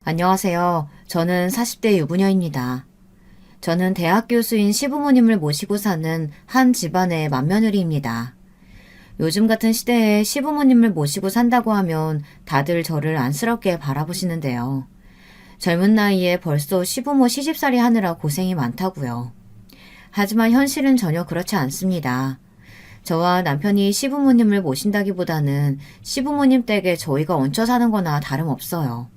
안녕하세요. 저는 40대 유부녀입니다. 저는 대학 교수인 시부모님을 모시고 사는 한 집안의 맏며느리입니다. 요즘 같은 시대에 시부모님을 모시고 산다고 하면 다들 저를 안쓰럽게 바라보시는데요. 젊은 나이에 벌써 시부모 시집살이 하느라 고생이 많다고요. 하지만 현실은 전혀 그렇지 않습니다. 저와 남편이 시부모님을 모신다기보다는 시부모님 댁에 저희가 얹혀 사는 거나 다름없어요.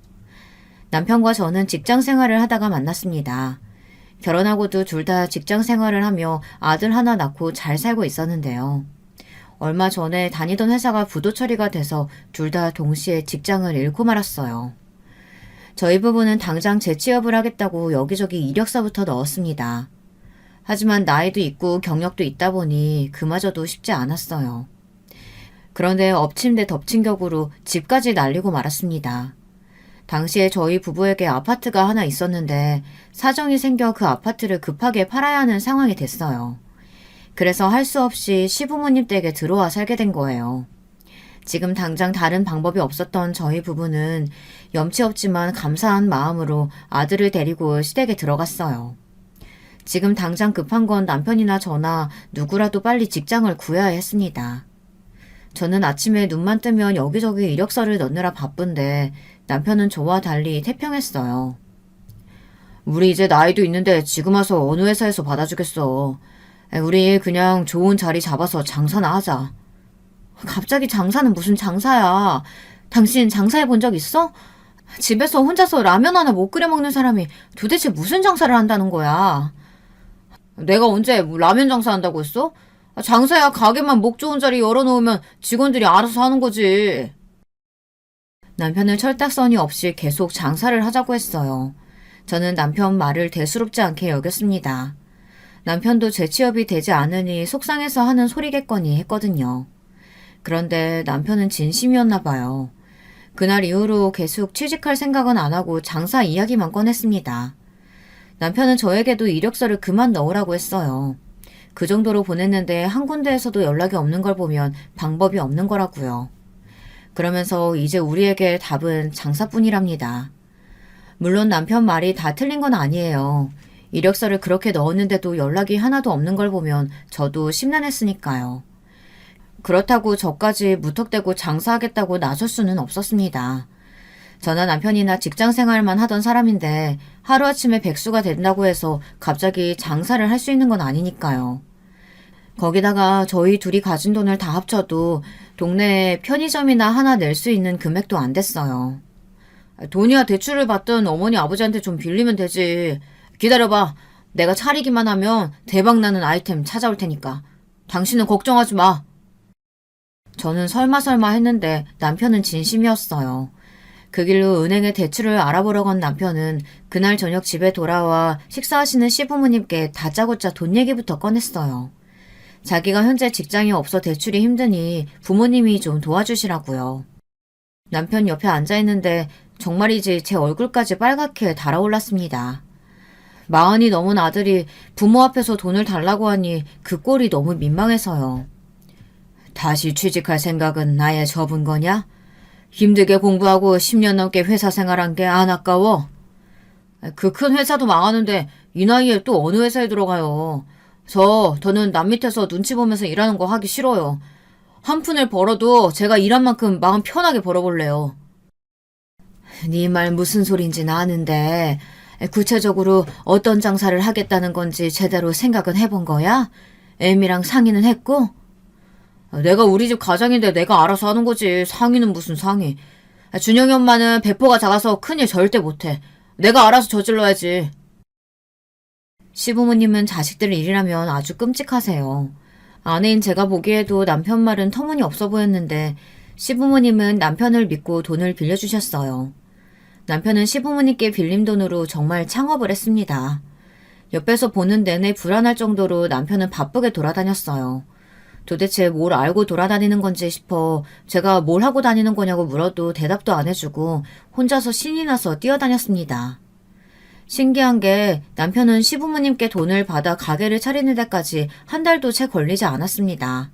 남편과 저는 직장 생활을 하다가 만났습니다. 결혼하고도 둘 다 직장 생활을 하며 아들 하나 낳고 잘 살고 있었는데요. 얼마 전에 다니던 회사가 부도 처리가 돼서 둘 다 동시에 직장을 잃고 말았어요. 저희 부부는 당장 재취업을 하겠다고 여기저기 이력서부터 넣었습니다. 하지만 나이도 있고 경력도 있다 보니 그마저도 쉽지 않았어요. 그런데 엎친 데 덮친 격으로 집까지 날리고 말았습니다. 당시에 저희 부부에게 아파트가 하나 있었는데 사정이 생겨 그 아파트를 급하게 팔아야 하는 상황이 됐어요. 그래서 할 수 없이 시부모님 댁에 들어와 살게 된 거예요. 지금 당장 다른 방법이 없었던 저희 부부는 염치 없지만 감사한 마음으로 아들을 데리고 시댁에 들어갔어요. 지금 당장 급한 건 남편이나 저나 누구라도 빨리 직장을 구해야 했습니다. 저는 아침에 눈만 뜨면 여기저기 이력서를 넣느라 바쁜데 남편은 저와 달리 태평했어요. 우리 이제 나이도 있는데 지금 와서 어느 회사에서 받아주겠어. 우리 그냥 좋은 자리 잡아서 장사나 하자. 갑자기 장사는 무슨 장사야. 당신 장사해 본 적 있어? 집에서 혼자서 라면 하나 못 끓여 먹는 사람이 도대체 무슨 장사를 한다는 거야. 내가 언제 라면 장사한다고 했어? 장사야 가게만 목 좋은 자리 열어놓으면 직원들이 알아서 하는 거지. 남편은 철딱서니 없이 계속 장사를 하자고 했어요. 저는 남편 말을 대수롭지 않게 여겼습니다. 남편도 재취업이 되지 않으니 속상해서 하는 소리겠거니 했거든요. 그런데 남편은 진심이었나 봐요. 그날 이후로 계속 취직할 생각은 안 하고 장사 이야기만 꺼냈습니다. 남편은 저에게도 이력서를 그만 넣으라고 했어요. 그 정도로 보냈는데 한 군데에서도 연락이 없는 걸 보면 방법이 없는 거라고요. 그러면서 이제 우리에게 답은 장사뿐이랍니다. 물론 남편 말이 다 틀린 건 아니에요. 이력서를 그렇게 넣었는데도 연락이 하나도 없는 걸 보면 저도 심란했으니까요. 그렇다고 저까지 무턱대고 장사하겠다고 나설 수는 없었습니다. 저나 남편이나 직장 생활만 하던 사람인데 하루아침에 백수가 된다고 해서 갑자기 장사를 할 수 있는 건 아니니까요. 거기다가 저희 둘이 가진 돈을 다 합쳐도 동네에 편의점이나 하나 낼 수 있는 금액도 안 됐어요. 돈이야 대출을 받든 어머니 아버지한테 좀 빌리면 되지. 기다려봐. 내가 차리기만 하면 대박나는 아이템 찾아올 테니까. 당신은 걱정하지 마. 저는 설마 했는데 남편은 진심이었어요. 그 길로 은행에 대출을 알아보러 간 남편은 그날 저녁 집에 돌아와 식사하시는 시부모님께 다짜고짜 돈 얘기부터 꺼냈어요. 자기가 현재 직장이 없어 대출이 힘드니 부모님이 좀 도와주시라고요. 남편 옆에 앉아있는데 정말이지 제 얼굴까지 빨갛게 달아올랐습니다. 40이 넘은 아들이 부모 앞에서 돈을 달라고 하니 그 꼴이 너무 민망해서요. 다시 취직할 생각은 아예 접은 거냐? 힘들게 공부하고 10년 넘게 회사 생활한 게 안 아까워? 그 큰 회사도 망하는데 이 나이에 또 어느 회사에 들어가요. 저는 남 밑에서 눈치 보면서 일하는 거 하기 싫어요. 한 푼을 벌어도 제가 일한 만큼 마음 편하게 벌어볼래요. 네 말 무슨 소린지 아는데 구체적으로 어떤 장사를 하겠다는 건지 제대로 생각은 해본 거야? 애미랑 상의는 했고? 내가 우리 집 가장인데 내가 알아서 하는 거지. 상의는 무슨 상의. 준영이 엄마는 배포가 작아서 큰일 절대 못해. 내가 알아서 저질러야지. 시부모님은 자식들 일이라면 아주 끔찍하세요. 아내인 제가 보기에도 남편 말은 터무니없어 보였는데 시부모님은 남편을 믿고 돈을 빌려주셨어요. 남편은 시부모님께 빌린 돈으로 정말 창업을 했습니다. 옆에서 보는 내내 불안할 정도로 남편은 바쁘게 돌아다녔어요. 도대체 뭘 알고 돌아다니는 건지 싶어 제가 뭘 하고 다니는 거냐고 물어도 대답도 안 해주고 혼자서 신이 나서 뛰어다녔습니다. 신기한 게 남편은 시부모님께 돈을 받아 가게를 차리는 데까지 한 달도 채 걸리지 않았습니다.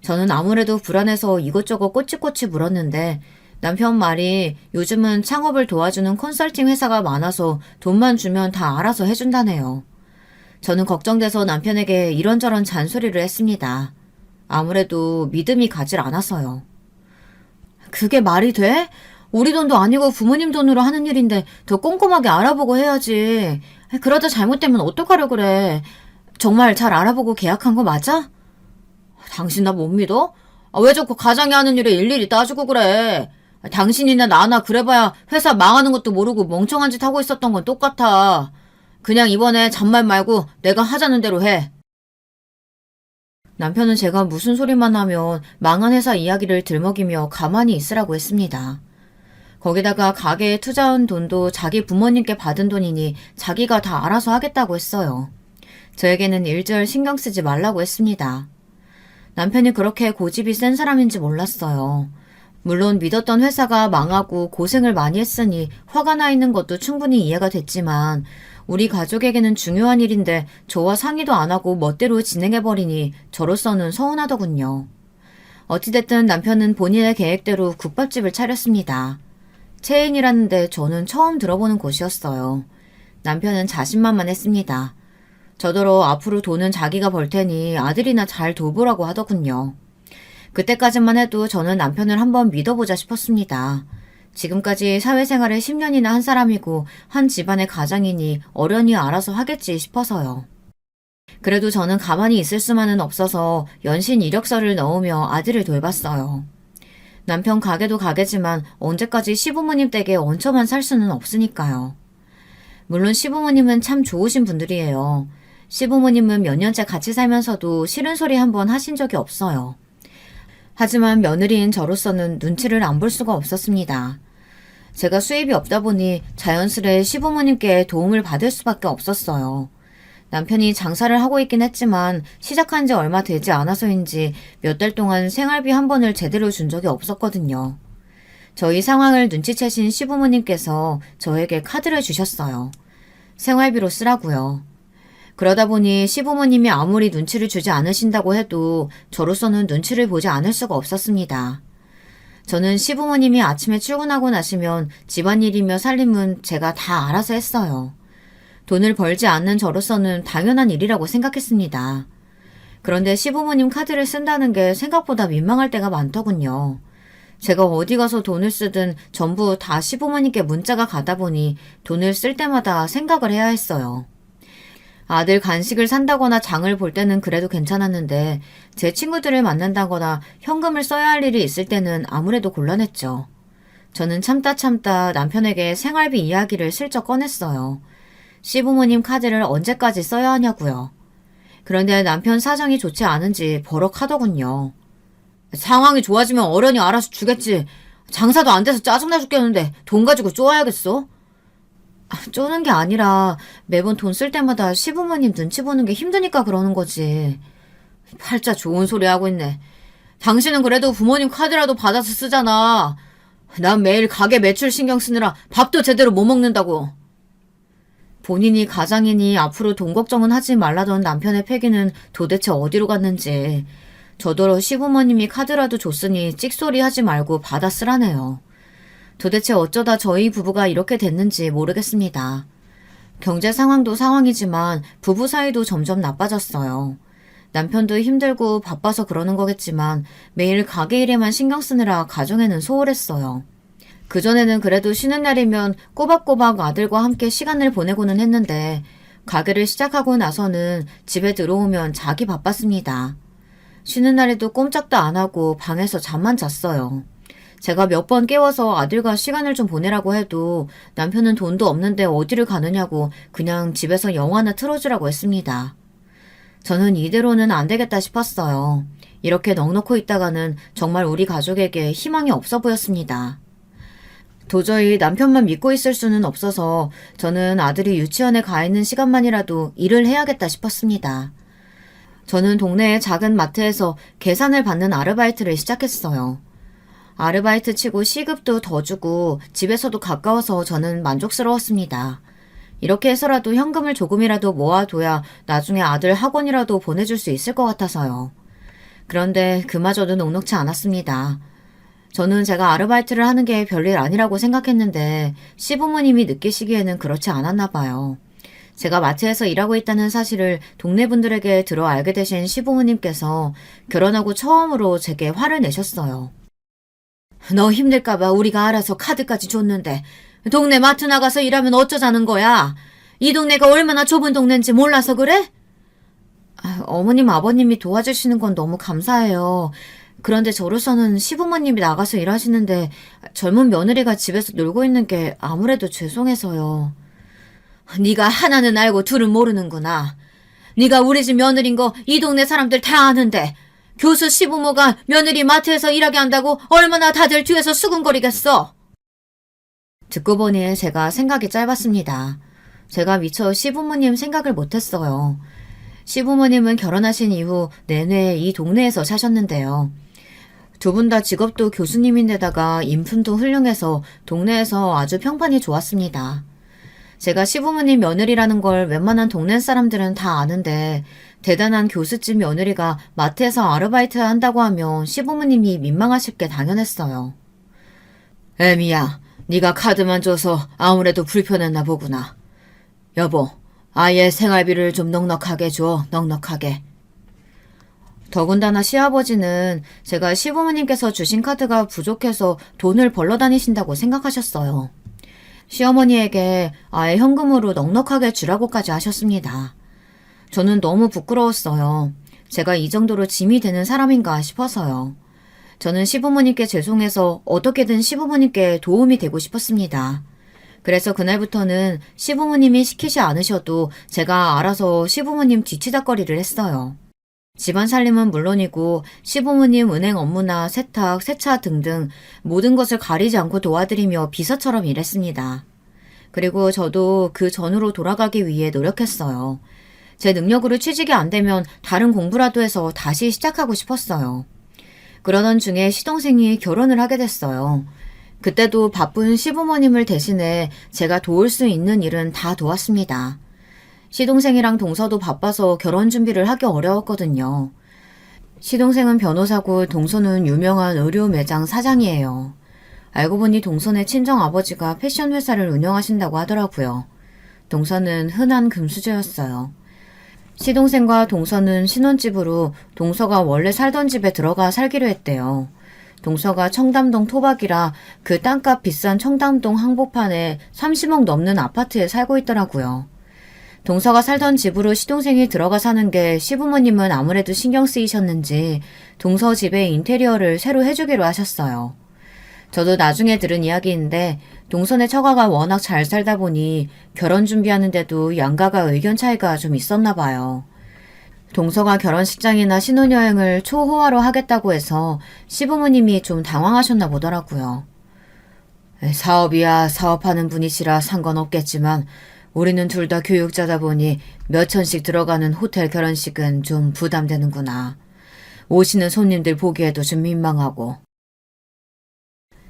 저는 아무래도 불안해서 이것저것 꼬치꼬치 물었는데 남편 말이 요즘은 창업을 도와주는 컨설팅 회사가 많아서 돈만 주면 다 알아서 해준다네요. 저는 걱정돼서 남편에게 이런저런 잔소리를 했습니다. 아무래도 믿음이 가질 않아서요. 그게 말이 돼? 우리 돈도 아니고 부모님 돈으로 하는 일인데 더 꼼꼼하게 알아보고 해야지. 그러다 잘못되면 어떡하려 그래. 정말 잘 알아보고 계약한 거 맞아? 당신 나 못 믿어? 왜 자꾸 가장이 하는 일에 일일이 따지고 그래. 당신이나 나나 그래봐야 회사 망하는 것도 모르고 멍청한 짓 하고 있었던 건 똑같아. 그냥 이번에 잔말 말고 내가 하자는 대로 해. 남편은 제가 무슨 소리만 하면 망한 회사 이야기를 들먹이며 가만히 있으라고 했습니다. 거기다가 가게에 투자한 돈도 자기 부모님께 받은 돈이니 자기가 다 알아서 하겠다고 했어요. 저에게는 일절 신경 쓰지 말라고 했습니다. 남편이 그렇게 고집이 센 사람인지 몰랐어요. 물론 믿었던 회사가 망하고 고생을 많이 했으니 화가 나 있는 것도 충분히 이해가 됐지만 우리 가족에게는 중요한 일인데 저와 상의도 안 하고 멋대로 진행해버리니 저로서는 서운하더군요. 어찌됐든 남편은 본인의 계획대로 국밥집을 차렸습니다. 체인이라는데 저는 처음 들어보는 곳이었어요. 남편은 자신만만했습니다. 저더러 앞으로 돈은 자기가 벌 테니 아들이나 잘 돌보라고 하더군요. 그때까지만 해도 저는 남편을 한번 믿어보자 싶었습니다. 지금까지 사회생활을 10년이나 한 사람이고 한 집안의 가장이니 어련히 알아서 하겠지 싶어서요. 그래도 저는 가만히 있을 수만은 없어서 연신 이력서를 넣으며 아들을 돌봤어요. 남편 가게도 가게지만 언제까지 시부모님 댁에 얹혀만 살 수는 없으니까요. 물론 시부모님은 참 좋으신 분들이에요. 시부모님은 몇 년째 같이 살면서도 싫은 소리 한 번 하신 적이 없어요. 하지만 며느리인 저로서는 눈치를 안 볼 수가 없었습니다. 제가 수입이 없다 보니 자연스레 시부모님께 도움을 받을 수밖에 없었어요. 남편이 장사를 하고 있긴 했지만 시작한 지 얼마 되지 않아서인지 몇 달 동안 생활비 한 번을 제대로 준 적이 없었거든요. 저희 상황을 눈치채신 시부모님께서 저에게 카드를 주셨어요. 생활비로 쓰라고요. 그러다 보니 시부모님이 아무리 눈치를 주지 않으신다고 해도 저로서는 눈치를 보지 않을 수가 없었습니다. 저는 시부모님이 아침에 출근하고 나시면 집안일이며 살림은 제가 다 알아서 했어요. 돈을 벌지 않는 저로서는 당연한 일이라고 생각했습니다. 그런데 시부모님 카드를 쓴다는 게 생각보다 민망할 때가 많더군요. 제가 어디 가서 돈을 쓰든 전부 다 시부모님께 문자가 가다 보니 돈을 쓸 때마다 생각을 해야 했어요. 아들 간식을 산다거나 장을 볼 때는 그래도 괜찮았는데 제 친구들을 만난다거나 현금을 써야 할 일이 있을 때는 아무래도 곤란했죠. 저는 참다 남편에게 생활비 이야기를 슬쩍 꺼냈어요. 시부모님 카드를 언제까지 써야 하냐고요. 그런데 남편 사정이 좋지 않은지 버럭하더군요. 상황이 좋아지면 어련히 알아서 주겠지. 장사도 안 돼서 짜증나 죽겠는데 돈 가지고 쪼아야겠어? 쪼는 게 아니라 매번 돈 쓸 때마다 시부모님 눈치 보는 게 힘드니까 그러는 거지. 팔자 좋은 소리 하고 있네. 당신은 그래도 부모님 카드라도 받아서 쓰잖아. 난 매일 가게 매출 신경 쓰느라 밥도 제대로 못 먹는다고. 본인이 가장이니 앞으로 돈 걱정은 하지 말라던 남편의 패기는 도대체 어디로 갔는지. 저더러 시부모님이 카드라도 줬으니 찍소리 하지 말고 받아 쓰라네요. 도대체 어쩌다 저희 부부가 이렇게 됐는지 모르겠습니다. 경제 상황도 상황이지만 부부 사이도 점점 나빠졌어요. 남편도 힘들고 바빠서 그러는 거겠지만 매일 가게 일에만 신경 쓰느라 가정에는 소홀했어요. 그전에는 그래도 쉬는 날이면 꼬박꼬박 아들과 함께 시간을 보내고는 했는데 가게를 시작하고 나서는 집에 들어오면 자기 바빴습니다. 쉬는 날에도 꼼짝도 안 하고 방에서 잠만 잤어요. 제가 몇 번 깨워서 아들과 시간을 좀 보내라고 해도 남편은 돈도 없는데 어디를 가느냐고 그냥 집에서 영화나 틀어주라고 했습니다. 저는 이대로는 안 되겠다 싶었어요. 이렇게 넋놓고 있다가는 정말 우리 가족에게 희망이 없어 보였습니다. 도저히 남편만 믿고 있을 수는 없어서 저는 아들이 유치원에 가 있는 시간만이라도 일을 해야겠다 싶었습니다. 저는 동네의 작은 마트에서 계산을 받는 아르바이트를 시작했어요. 아르바이트 치고 시급도 더 주고 집에서도 가까워서 저는 만족스러웠습니다. 이렇게 해서라도 현금을 조금이라도 모아둬야 나중에 아들 학원이라도 보내줄 수 있을 것 같아서요. 그런데 그마저도 녹록치 않았습니다. 저는 제가 아르바이트를 하는 게 별일 아니라고 생각했는데 시부모님이 느끼시기에는 그렇지 않았나 봐요. 제가 마트에서 일하고 있다는 사실을 동네 분들에게 들어 알게 되신 시부모님께서 결혼하고 처음으로 제게 화를 내셨어요. 너 힘들까봐 우리가 알아서 카드까지 줬는데 동네 마트 나가서 일하면 어쩌자는 거야? 이 동네가 얼마나 좁은 동네인지 몰라서 그래? 어머님, 아버님이 도와주시는 건 너무 감사해요. 그런데 저로서는 시부모님이 나가서 일하시는데 젊은 며느리가 집에서 놀고 있는 게 아무래도 죄송해서요. 네가 하나는 알고 둘은 모르는구나. 네가 우리 집 며느리인 거 이 동네 사람들 다 아는데 교수 시부모가 며느리 마트에서 일하게 한다고 얼마나 다들 뒤에서 수근거리겠어. 듣고 보니 제가 생각이 짧았습니다. 제가 미처 시부모님 생각을 못했어요. 시부모님은 결혼하신 이후 내내 이 동네에서 사셨는데요. 두 분 다 직업도 교수님인데다가 인품도 훌륭해서 동네에서 아주 평판이 좋았습니다. 제가 시부모님 며느리라는 걸 웬만한 동네 사람들은 다 아는데 대단한 교수집 며느리가 마트에서 아르바이트 한다고 하면 시부모님이 민망하실 게 당연했어요. 애미야, 네가 카드만 줘서 아무래도 불편했나 보구나. 여보, 아예 생활비를 좀 넉넉하게 줘, 넉넉하게. 더군다나 시아버지는 제가 시부모님께서 주신 카드가 부족해서 돈을 벌러 다니신다고 생각하셨어요. 시어머니에게 아예 현금으로 넉넉하게 주라고까지 하셨습니다. 저는 너무 부끄러웠어요. 제가 이 정도로 짐이 되는 사람인가 싶어서요. 저는 시부모님께 죄송해서 어떻게든 시부모님께 도움이 되고 싶었습니다. 그래서 그날부터는 시부모님이 시키지 않으셔도 제가 알아서 시부모님 뒤치다꺼리를 했어요. 집안 살림은 물론이고 시부모님 은행 업무나 세탁, 세차 등등 모든 것을 가리지 않고 도와드리며 비서처럼 일했습니다. 그리고 저도 그 전으로 돌아가기 위해 노력했어요. 제 능력으로 취직이 안 되면 다른 공부라도 해서 다시 시작하고 싶었어요. 그러던 중에 시동생이 결혼을 하게 됐어요. 그때도 바쁜 시부모님을 대신해 제가 도울 수 있는 일은 다 도왔습니다. 시동생이랑 동서도 바빠서 결혼 준비를 하기 어려웠거든요. 시동생은 변호사고 동서는 유명한 의류 매장 사장이에요. 알고 보니 동서네 친정아버지가 패션 회사를 운영하신다고 하더라고요. 동서는 흔한 금수저였어요. 시동생과 동서는 신혼집으로 동서가 원래 살던 집에 들어가 살기로 했대요. 동서가 청담동 토박이라 그 땅값 비싼 청담동 한복판에 30억 넘는 아파트에 살고 있더라고요. 동서가 살던 집으로 시동생이 들어가 사는 게 시부모님은 아무래도 신경 쓰이셨는지 동서 집의 인테리어를 새로 해주기로 하셨어요. 저도 나중에 들은 이야기인데 동서네 처가가 워낙 잘 살다 보니 결혼 준비하는데도 양가가 의견 차이가 좀 있었나 봐요. 동서가 결혼식장이나 신혼여행을 초호화로 하겠다고 해서 시부모님이 좀 당황하셨나 보더라고요. 사업이야 사업하는 분이시라 상관없겠지만 우리는 둘 다 교육자다 보니 몇 천씩 들어가는 호텔 결혼식은 좀 부담되는구나. 오시는 손님들 보기에도 좀 민망하고.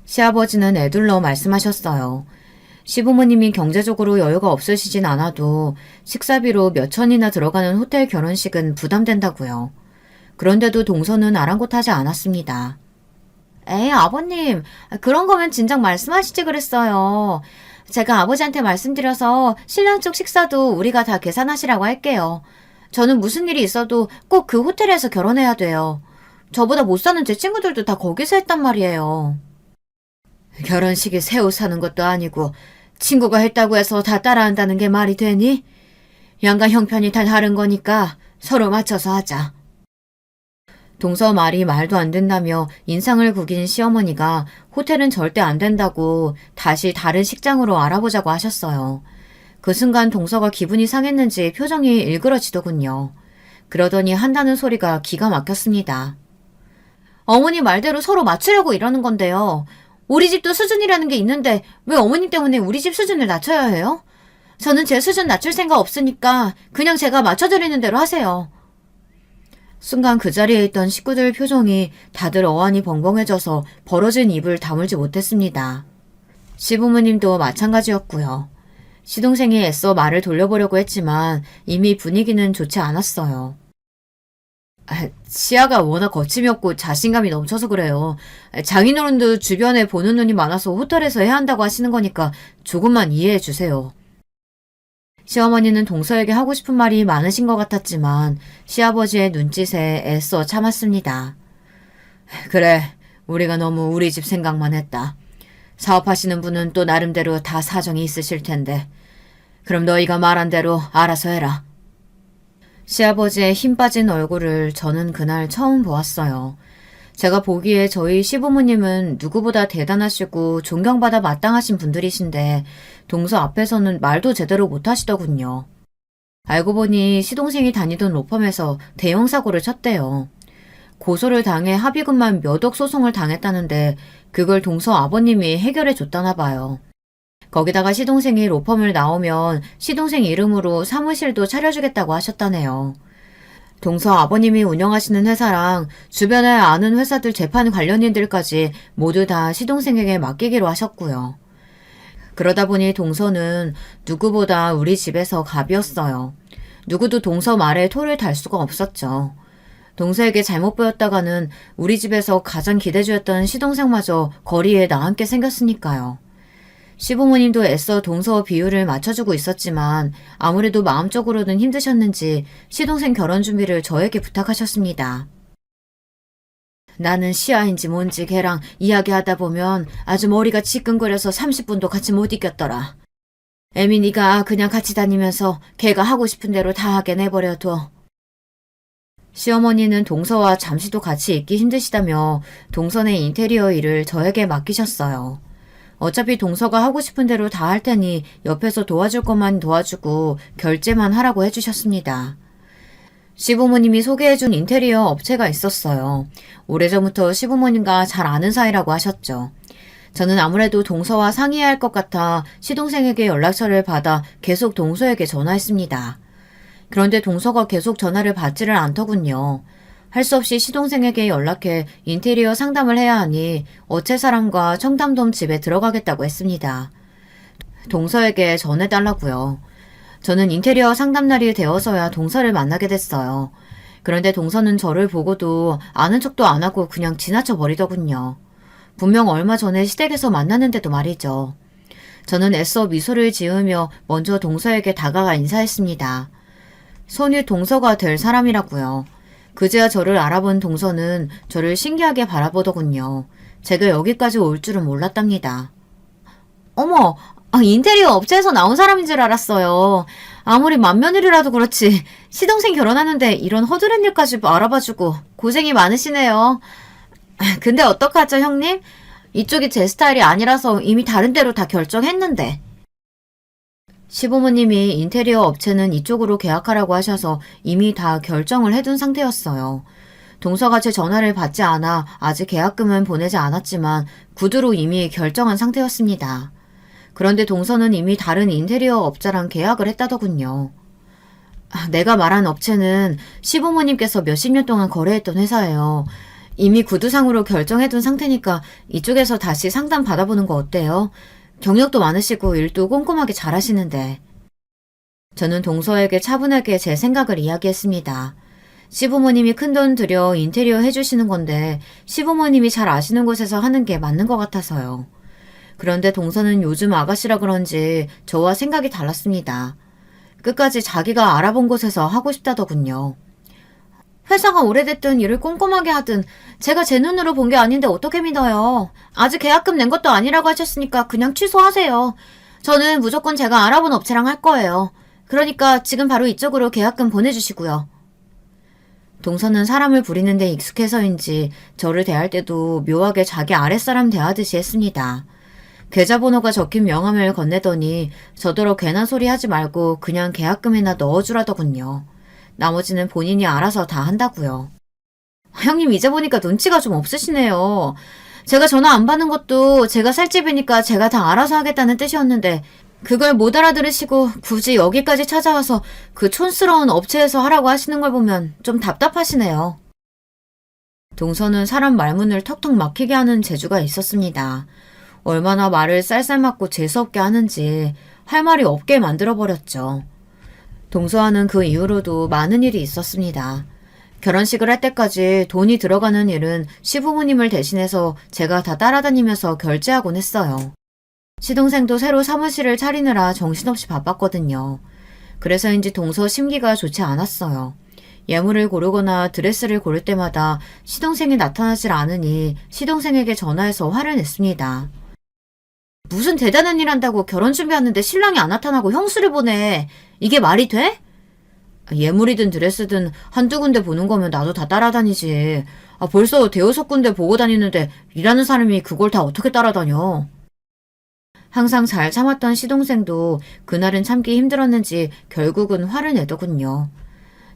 시아버지는 애둘러 말씀하셨어요. 시부모님이 경제적으로 여유가 없으시진 않아도 식사비로 몇 천이나 들어가는 호텔 결혼식은 부담된다고요. 그런데도 동서는 아랑곳하지 않았습니다. 에이, 아버님, 그런 거면 진작 말씀하시지 그랬어요. 제가 아버지한테 말씀드려서 신랑 쪽 식사도 우리가 다 계산하시라고 할게요. 저는 무슨 일이 있어도 꼭 그 호텔에서 결혼해야 돼요. 저보다 못 사는 제 친구들도 다 거기서 했단 말이에요. 결혼식에 새 옷 사는 것도 아니고 친구가 했다고 해서 다 따라한다는 게 말이 되니? 양가 형편이 다 다른 거니까 서로 맞춰서 하자. 동서 말이 말도 안 된다며 인상을 구긴 시어머니가 호텔은 절대 안 된다고 다시 다른 식장으로 알아보자고 하셨어요. 그 순간 동서가 기분이 상했는지 표정이 일그러지더군요. 그러더니 한다는 소리가 기가 막혔습니다. 어머니 말대로 서로 맞추려고 이러는 건데요. 우리 집도 수준이라는 게 있는데 왜 어머님 때문에 우리 집 수준을 낮춰야 해요? 저는 제 수준 낮출 생각 없으니까 그냥 제가 맞춰드리는 대로 하세요. 순간 그 자리에 있던 식구들 표정이 다들 어안이 벙벙해져서 벌어진 입을 다물지 못했습니다. 시부모님도 마찬가지였고요. 시동생이 애써 말을 돌려보려고 했지만 이미 분위기는 좋지 않았어요. 시야가 워낙 거침이 없고 자신감이 넘쳐서 그래요. 장인어른도 주변에 보는 눈이 많아서 호텔에서 해야 한다고 하시는 거니까 조금만 이해해 주세요. 시어머니는 동서에게 하고 싶은 말이 많으신 것 같았지만 시아버지의 눈짓에 애써 참았습니다. 그래, 우리가 너무 우리 집 생각만 했다. 사업하시는 분은 또 나름대로 다 사정이 있으실 텐데. 그럼 너희가 말한 대로 알아서 해라. 시아버지의 힘 빠진 얼굴을 저는 그날 처음 보았어요. 제가 보기에 저희 시부모님은 누구보다 대단하시고 존경받아 마땅하신 분들이신데 동서 앞에서는 말도 제대로 못하시더군요. 알고 보니 시동생이 다니던 로펌에서 대형 사고를 쳤대요. 고소를 당해 합의금만 몇 억 소송을 당했다는데 그걸 동서 아버님이 해결해 줬다나 봐요. 거기다가 시동생이 로펌을 나오면 시동생 이름으로 사무실도 차려주겠다고 하셨다네요. 동서 아버님이 운영하시는 회사랑 주변에 아는 회사들 재판 관련인들까지 모두 다 시동생에게 맡기기로 하셨고요. 그러다 보니 동서는 누구보다 우리 집에서 갑이었어요. 누구도 동서 말에 토를 달 수가 없었죠. 동서에게 잘못 보였다가는 우리 집에서 가장 기대주였던 시동생마저 거리에 나앉게 생겼으니까요. 시부모님도 애써 동서 비율을 맞춰주고 있었지만 아무래도 마음적으로는 힘드셨는지 시동생 결혼 준비를 저에게 부탁하셨습니다. 나는 시아인지 뭔지 걔랑 이야기하다 보면 아주 머리가 지끈거려서 30분도 같이 못 있겠더라. 에미니가 그냥 같이 다니면서 걔가 하고 싶은 대로 다 하게 내버려둬. 시어머니는 동서와 잠시도 같이 있기 힘드시다며 동서의 인테리어 일을 저에게 맡기셨어요. 어차피 동서가 하고 싶은 대로 다 할 테니 옆에서 도와줄 것만 도와주고 결제만 하라고 해주셨습니다. 시부모님이 소개해준 인테리어 업체가 있었어요. 오래전부터 시부모님과 잘 아는 사이라고 하셨죠. 저는 아무래도 동서와 상의해야 할 것 같아 시동생에게 연락처를 받아 계속 동서에게 전화했습니다. 그런데 동서가 계속 전화를 받지를 않더군요. 할 수 없이 시동생에게 연락해 인테리어 상담을 해야 하니 어체 사람과 청담동 집에 들어가겠다고 했습니다. 동서에게 전해달라고요. 저는 인테리어 상담날이 되어서야 동서를 만나게 됐어요. 그런데 동서는 저를 보고도 아는 척도 안 하고 그냥 지나쳐 버리더군요. 분명 얼마 전에 시댁에서 만났는데도 말이죠. 저는 애써 미소를 지으며 먼저 동서에게 다가가 인사했습니다. 손이 동서가 될 사람이라고요. 그제야 저를 알아본 동서는 저를 신기하게 바라보더군요. 제가 여기까지 올 줄은 몰랐답니다. 어머, 인테리어 업체에서 나온 사람인 줄 알았어요. 아무리 맏며느리라도 그렇지 시동생 결혼하는데 이런 허드렛 일까지 알아봐주고 고생이 많으시네요. 근데 어떡하죠, 형님? 이쪽이 제 스타일이 아니라서 이미 다른 데로 다 결정했는데. 시부모님이 인테리어 업체는 이쪽으로 계약하라고 하셔서 이미 다 결정을 해둔 상태였어요. 동서가 제 전화를 받지 않아 아직 계약금은 보내지 않았지만 구두로 이미 결정한 상태였습니다. 그런데 동서는 이미 다른 인테리어 업자랑 계약을 했다더군요. 내가 말한 업체는 시부모님께서 몇십 년 동안 거래했던 회사예요. 이미 구두상으로 결정해둔 상태니까 이쪽에서 다시 상담 받아보는 거 어때요? 경력도 많으시고 일도 꼼꼼하게 잘하시는데. 저는 동서에게 차분하게 제 생각을 이야기했습니다. 시부모님이 큰돈 들여 인테리어 해주시는 건데 시부모님이 잘 아시는 곳에서 하는 게 맞는 것 같아서요. 그런데 동서는 요즘 아가씨라 그런지 저와 생각이 달랐습니다. 끝까지 자기가 알아본 곳에서 하고 싶다더군요. 회사가 오래됐든 일을 꼼꼼하게 하든 제가 제 눈으로 본 게 아닌데 어떻게 믿어요. 아직 계약금 낸 것도 아니라고 하셨으니까 그냥 취소하세요. 저는 무조건 제가 알아본 업체랑 할 거예요. 그러니까 지금 바로 이쪽으로 계약금 보내주시고요. 동서는 사람을 부리는 데 익숙해서인지 저를 대할 때도 묘하게 자기 아랫사람 대하듯이 했습니다. 계좌번호가 적힌 명함을 건네더니 저더러 괜한 소리 하지 말고 그냥 계약금이나 넣어주라더군요. 나머지는 본인이 알아서 다 한다고요. 형님 이제 보니까 눈치가 좀 없으시네요. 제가 전화 안 받는 것도 제가 살 집이니까 제가 다 알아서 하겠다는 뜻이었는데 그걸 못 알아들으시고 굳이 여기까지 찾아와서 그 촌스러운 업체에서 하라고 하시는 걸 보면 좀 답답하시네요. 동서는 사람 말문을 턱턱 막히게 하는 재주가 있었습니다. 얼마나 말을 쌀쌀맞고 재수없게 하는지 할 말이 없게 만들어버렸죠. 동서와는 그 이후로도 많은 일이 있었습니다. 결혼식을 할 때까지 돈이 들어가는 일은 시부모님을 대신해서 제가 다 따라다니면서 결제하곤 했어요. 시동생도 새로 사무실을 차리느라 정신없이 바빴거든요. 그래서인지 동서 심기가 좋지 않았어요. 예물을 고르거나 드레스를 고를 때마다 시동생이 나타나질 않으니 시동생에게 전화해서 화를 냈습니다. 무슨 대단한 일 한다고 결혼 준비하는데 신랑이 안 나타나고 형수를 보내. 이게 말이 돼? 예물이든 드레스든 한두 군데 보는 거면 나도 다 따라다니지. 벌써 대여섯 군데 보고 다니는데 일하는 사람이 그걸 다 어떻게 따라다녀. 항상 잘 참았던 시동생도 그날은 참기 힘들었는지 결국은 화를 내더군요.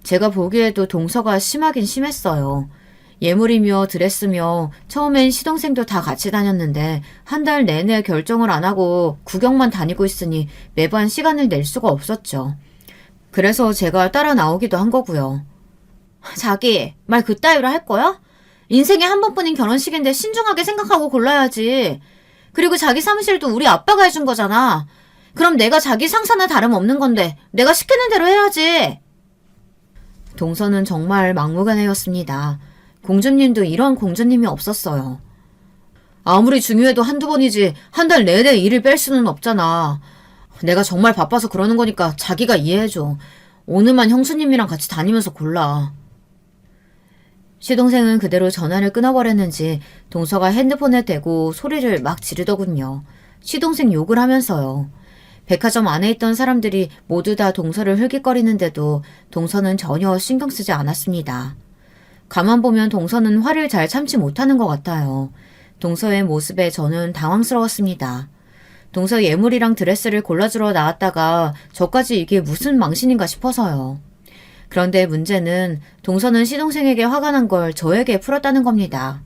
제가 보기에도 동서가 심하긴 심했어요. 예물이며 드레스며 처음엔 시동생도 다 같이 다녔는데 한 달 내내 결정을 안 하고 구경만 다니고 있으니 매번 시간을 낼 수가 없었죠. 그래서 제가 따라 나오기도 한 거고요. 자기, 말 그따위로 할 거야? 인생에 한 번뿐인 결혼식인데 신중하게 생각하고 골라야지. 그리고 자기 사무실도 우리 아빠가 해준 거잖아. 그럼 내가 자기 상사나 다름없는 건데 내가 시키는 대로 해야지. 동서는 정말 막무가내였습니다. 공주님도 이런 공주님이 없었어요. 아무리 중요해도 한두 번이지 한 달 내내 일을 뺄 수는 없잖아. 내가 정말 바빠서 그러는 거니까 자기가 이해해줘. 오늘만 형수님이랑 같이 다니면서 골라. 시동생은 그대로 전화를 끊어버렸는지 동서가 핸드폰을 대고 소리를 막 지르더군요. 시동생 욕을 하면서요. 백화점 안에 있던 사람들이 모두 다 동서를 흘깃거리는데도 동서는 전혀 신경 쓰지 않았습니다. 가만 보면 동서는 화를 잘 참지 못하는 것 같아요. 동서의 모습에 저는 당황스러웠습니다. 동서 예물이랑 드레스를 골라주러 나왔다가 저까지 이게 무슨 망신인가 싶어서요. 그런데 문제는 동서는 시동생에게 화가 난 걸 저에게 풀었다는 겁니다.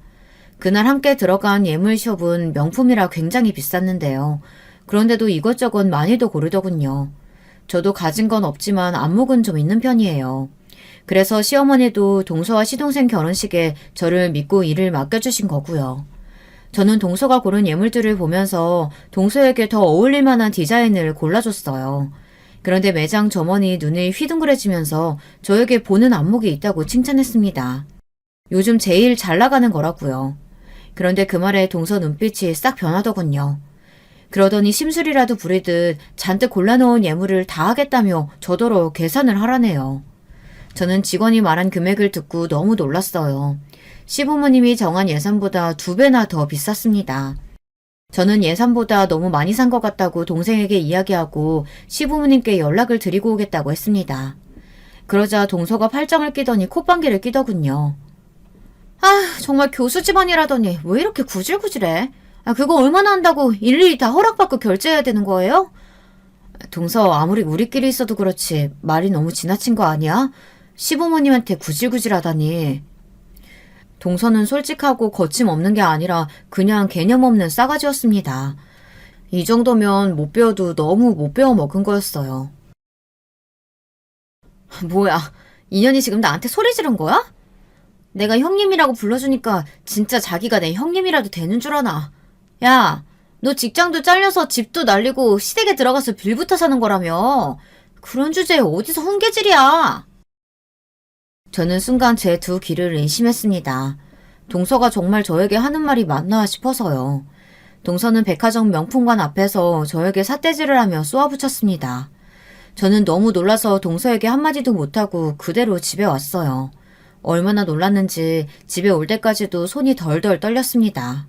그날 함께 들어간 예물숍은 명품이라 굉장히 비쌌는데요. 그런데도 이것저것 많이도 고르더군요. 저도 가진 건 없지만 안목은 좀 있는 편이에요. 그래서 시어머니도 동서와 시동생 결혼식에 저를 믿고 일을 맡겨주신 거고요. 저는 동서가 고른 예물들을 보면서 동서에게 더 어울릴 만한 디자인을 골라줬어요. 그런데 매장 점원이 눈이 휘둥그레지면서 저에게 보는 안목이 있다고 칭찬했습니다. 요즘 제일 잘 나가는 거라고요. 그런데 그 말에 동서 눈빛이 싹 변하더군요. 그러더니 심술이라도 부리듯 잔뜩 골라놓은 예물을 다 하겠다며 저더러 계산을 하라네요. 저는 직원이 말한 금액을 듣고 너무 놀랐어요. 시부모님이 정한 예산보다 2배나 더 비쌌습니다. 저는 예산보다 너무 많이 산 것 같다고 동생에게 이야기하고 시부모님께 연락을 드리고 오겠다고 했습니다. 그러자 동서가 팔짱을 끼더니 콧방귀를 끼더군요. 정말 교수 집안이라더니 왜 이렇게 구질구질해? 그거 얼마나 한다고 일일이 다 허락받고 결제해야 되는 거예요? 동서, 아무리 우리끼리 있어도 그렇지 말이 너무 지나친 거 아니야? 시부모님한테 구질구질하다니. 동서는 솔직하고 거침없는 게 아니라 그냥 개념 없는 싸가지였습니다. 이 정도면 못 배워도 너무 못 배워 먹은 거였어요. 뭐야, 인연이 지금 나한테 소리 지른 거야? 내가 형님이라고 불러주니까 진짜 자기가 내 형님이라도 되는 줄 아나. 야, 너 직장도 잘려서 집도 날리고 시댁에 들어가서 빌부터 사는 거라며. 그런 주제에 어디서 훈계질이야. 저는 순간 제 두 귀를 의심했습니다. 동서가 정말 저에게 하는 말이 맞나 싶어서요. 동서는 백화점 명품관 앞에서 저에게 삿대질을 하며 쏘아붙였습니다. 저는 너무 놀라서 동서에게 한마디도 못하고 그대로 집에 왔어요. 얼마나 놀랐는지 집에 올 때까지도 손이 덜덜 떨렸습니다.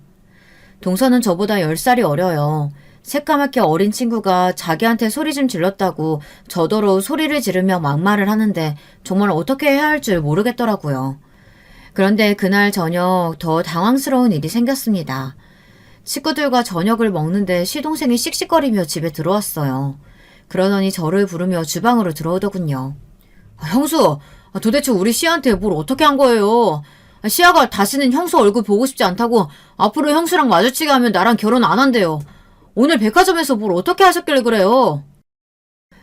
동서는 저보다 10살이 어려요. 새까맣게 어린 친구가 자기한테 소리 좀 질렀다고 저더러 소리를 지르며 막말을 하는데 정말 어떻게 해야 할 줄 모르겠더라고요. 그런데 그날 저녁 더 당황스러운 일이 생겼습니다. 식구들과 저녁을 먹는데 시동생이 씩씩거리며 집에 들어왔어요. 그러더니 저를 부르며 주방으로 들어오더군요. 형수, 도대체 우리 시아한테 뭘 어떻게 한 거예요? 시아가 다시는 형수 얼굴 보고 싶지 않다고 앞으로 형수랑 마주치게 하면 나랑 결혼 안 한대요. 오늘 백화점에서 뭘 어떻게 하셨길래 그래요?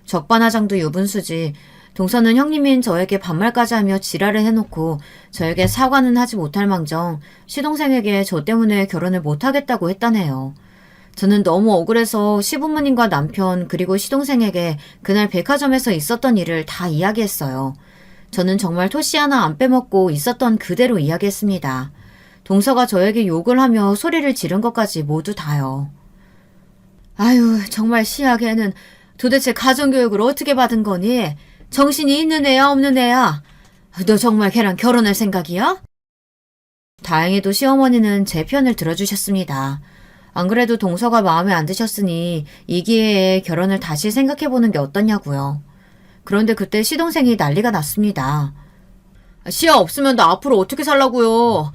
적반하장도 유분수지. 동서는 형님인 저에게 반말까지 하며 지랄을 해놓고 저에게 사과는 하지 못할 망정 시동생에게 저 때문에 결혼을 못하겠다고 했다네요. 저는 너무 억울해서 시부모님과 남편 그리고 시동생에게 그날 백화점에서 있었던 일을 다 이야기했어요. 저는 정말 토시 하나 안 빼먹고 있었던 그대로 이야기했습니다. 동서가 저에게 욕을 하며 소리를 지른 것까지 모두 다요. 아유, 정말 시아게는 도대체 가정교육을 어떻게 받은 거니? 정신이 있는 애야, 없는 애야? 너 정말 걔랑 결혼할 생각이야? 다행히도 시어머니는 제 편을 들어주셨습니다. 안 그래도 동서가 마음에 안 드셨으니 이 기회에 결혼을 다시 생각해보는 게 어떠냐고요. 그런데 그때 시동생이 난리가 났습니다. 시아 없으면 나 앞으로 어떻게 살라고요?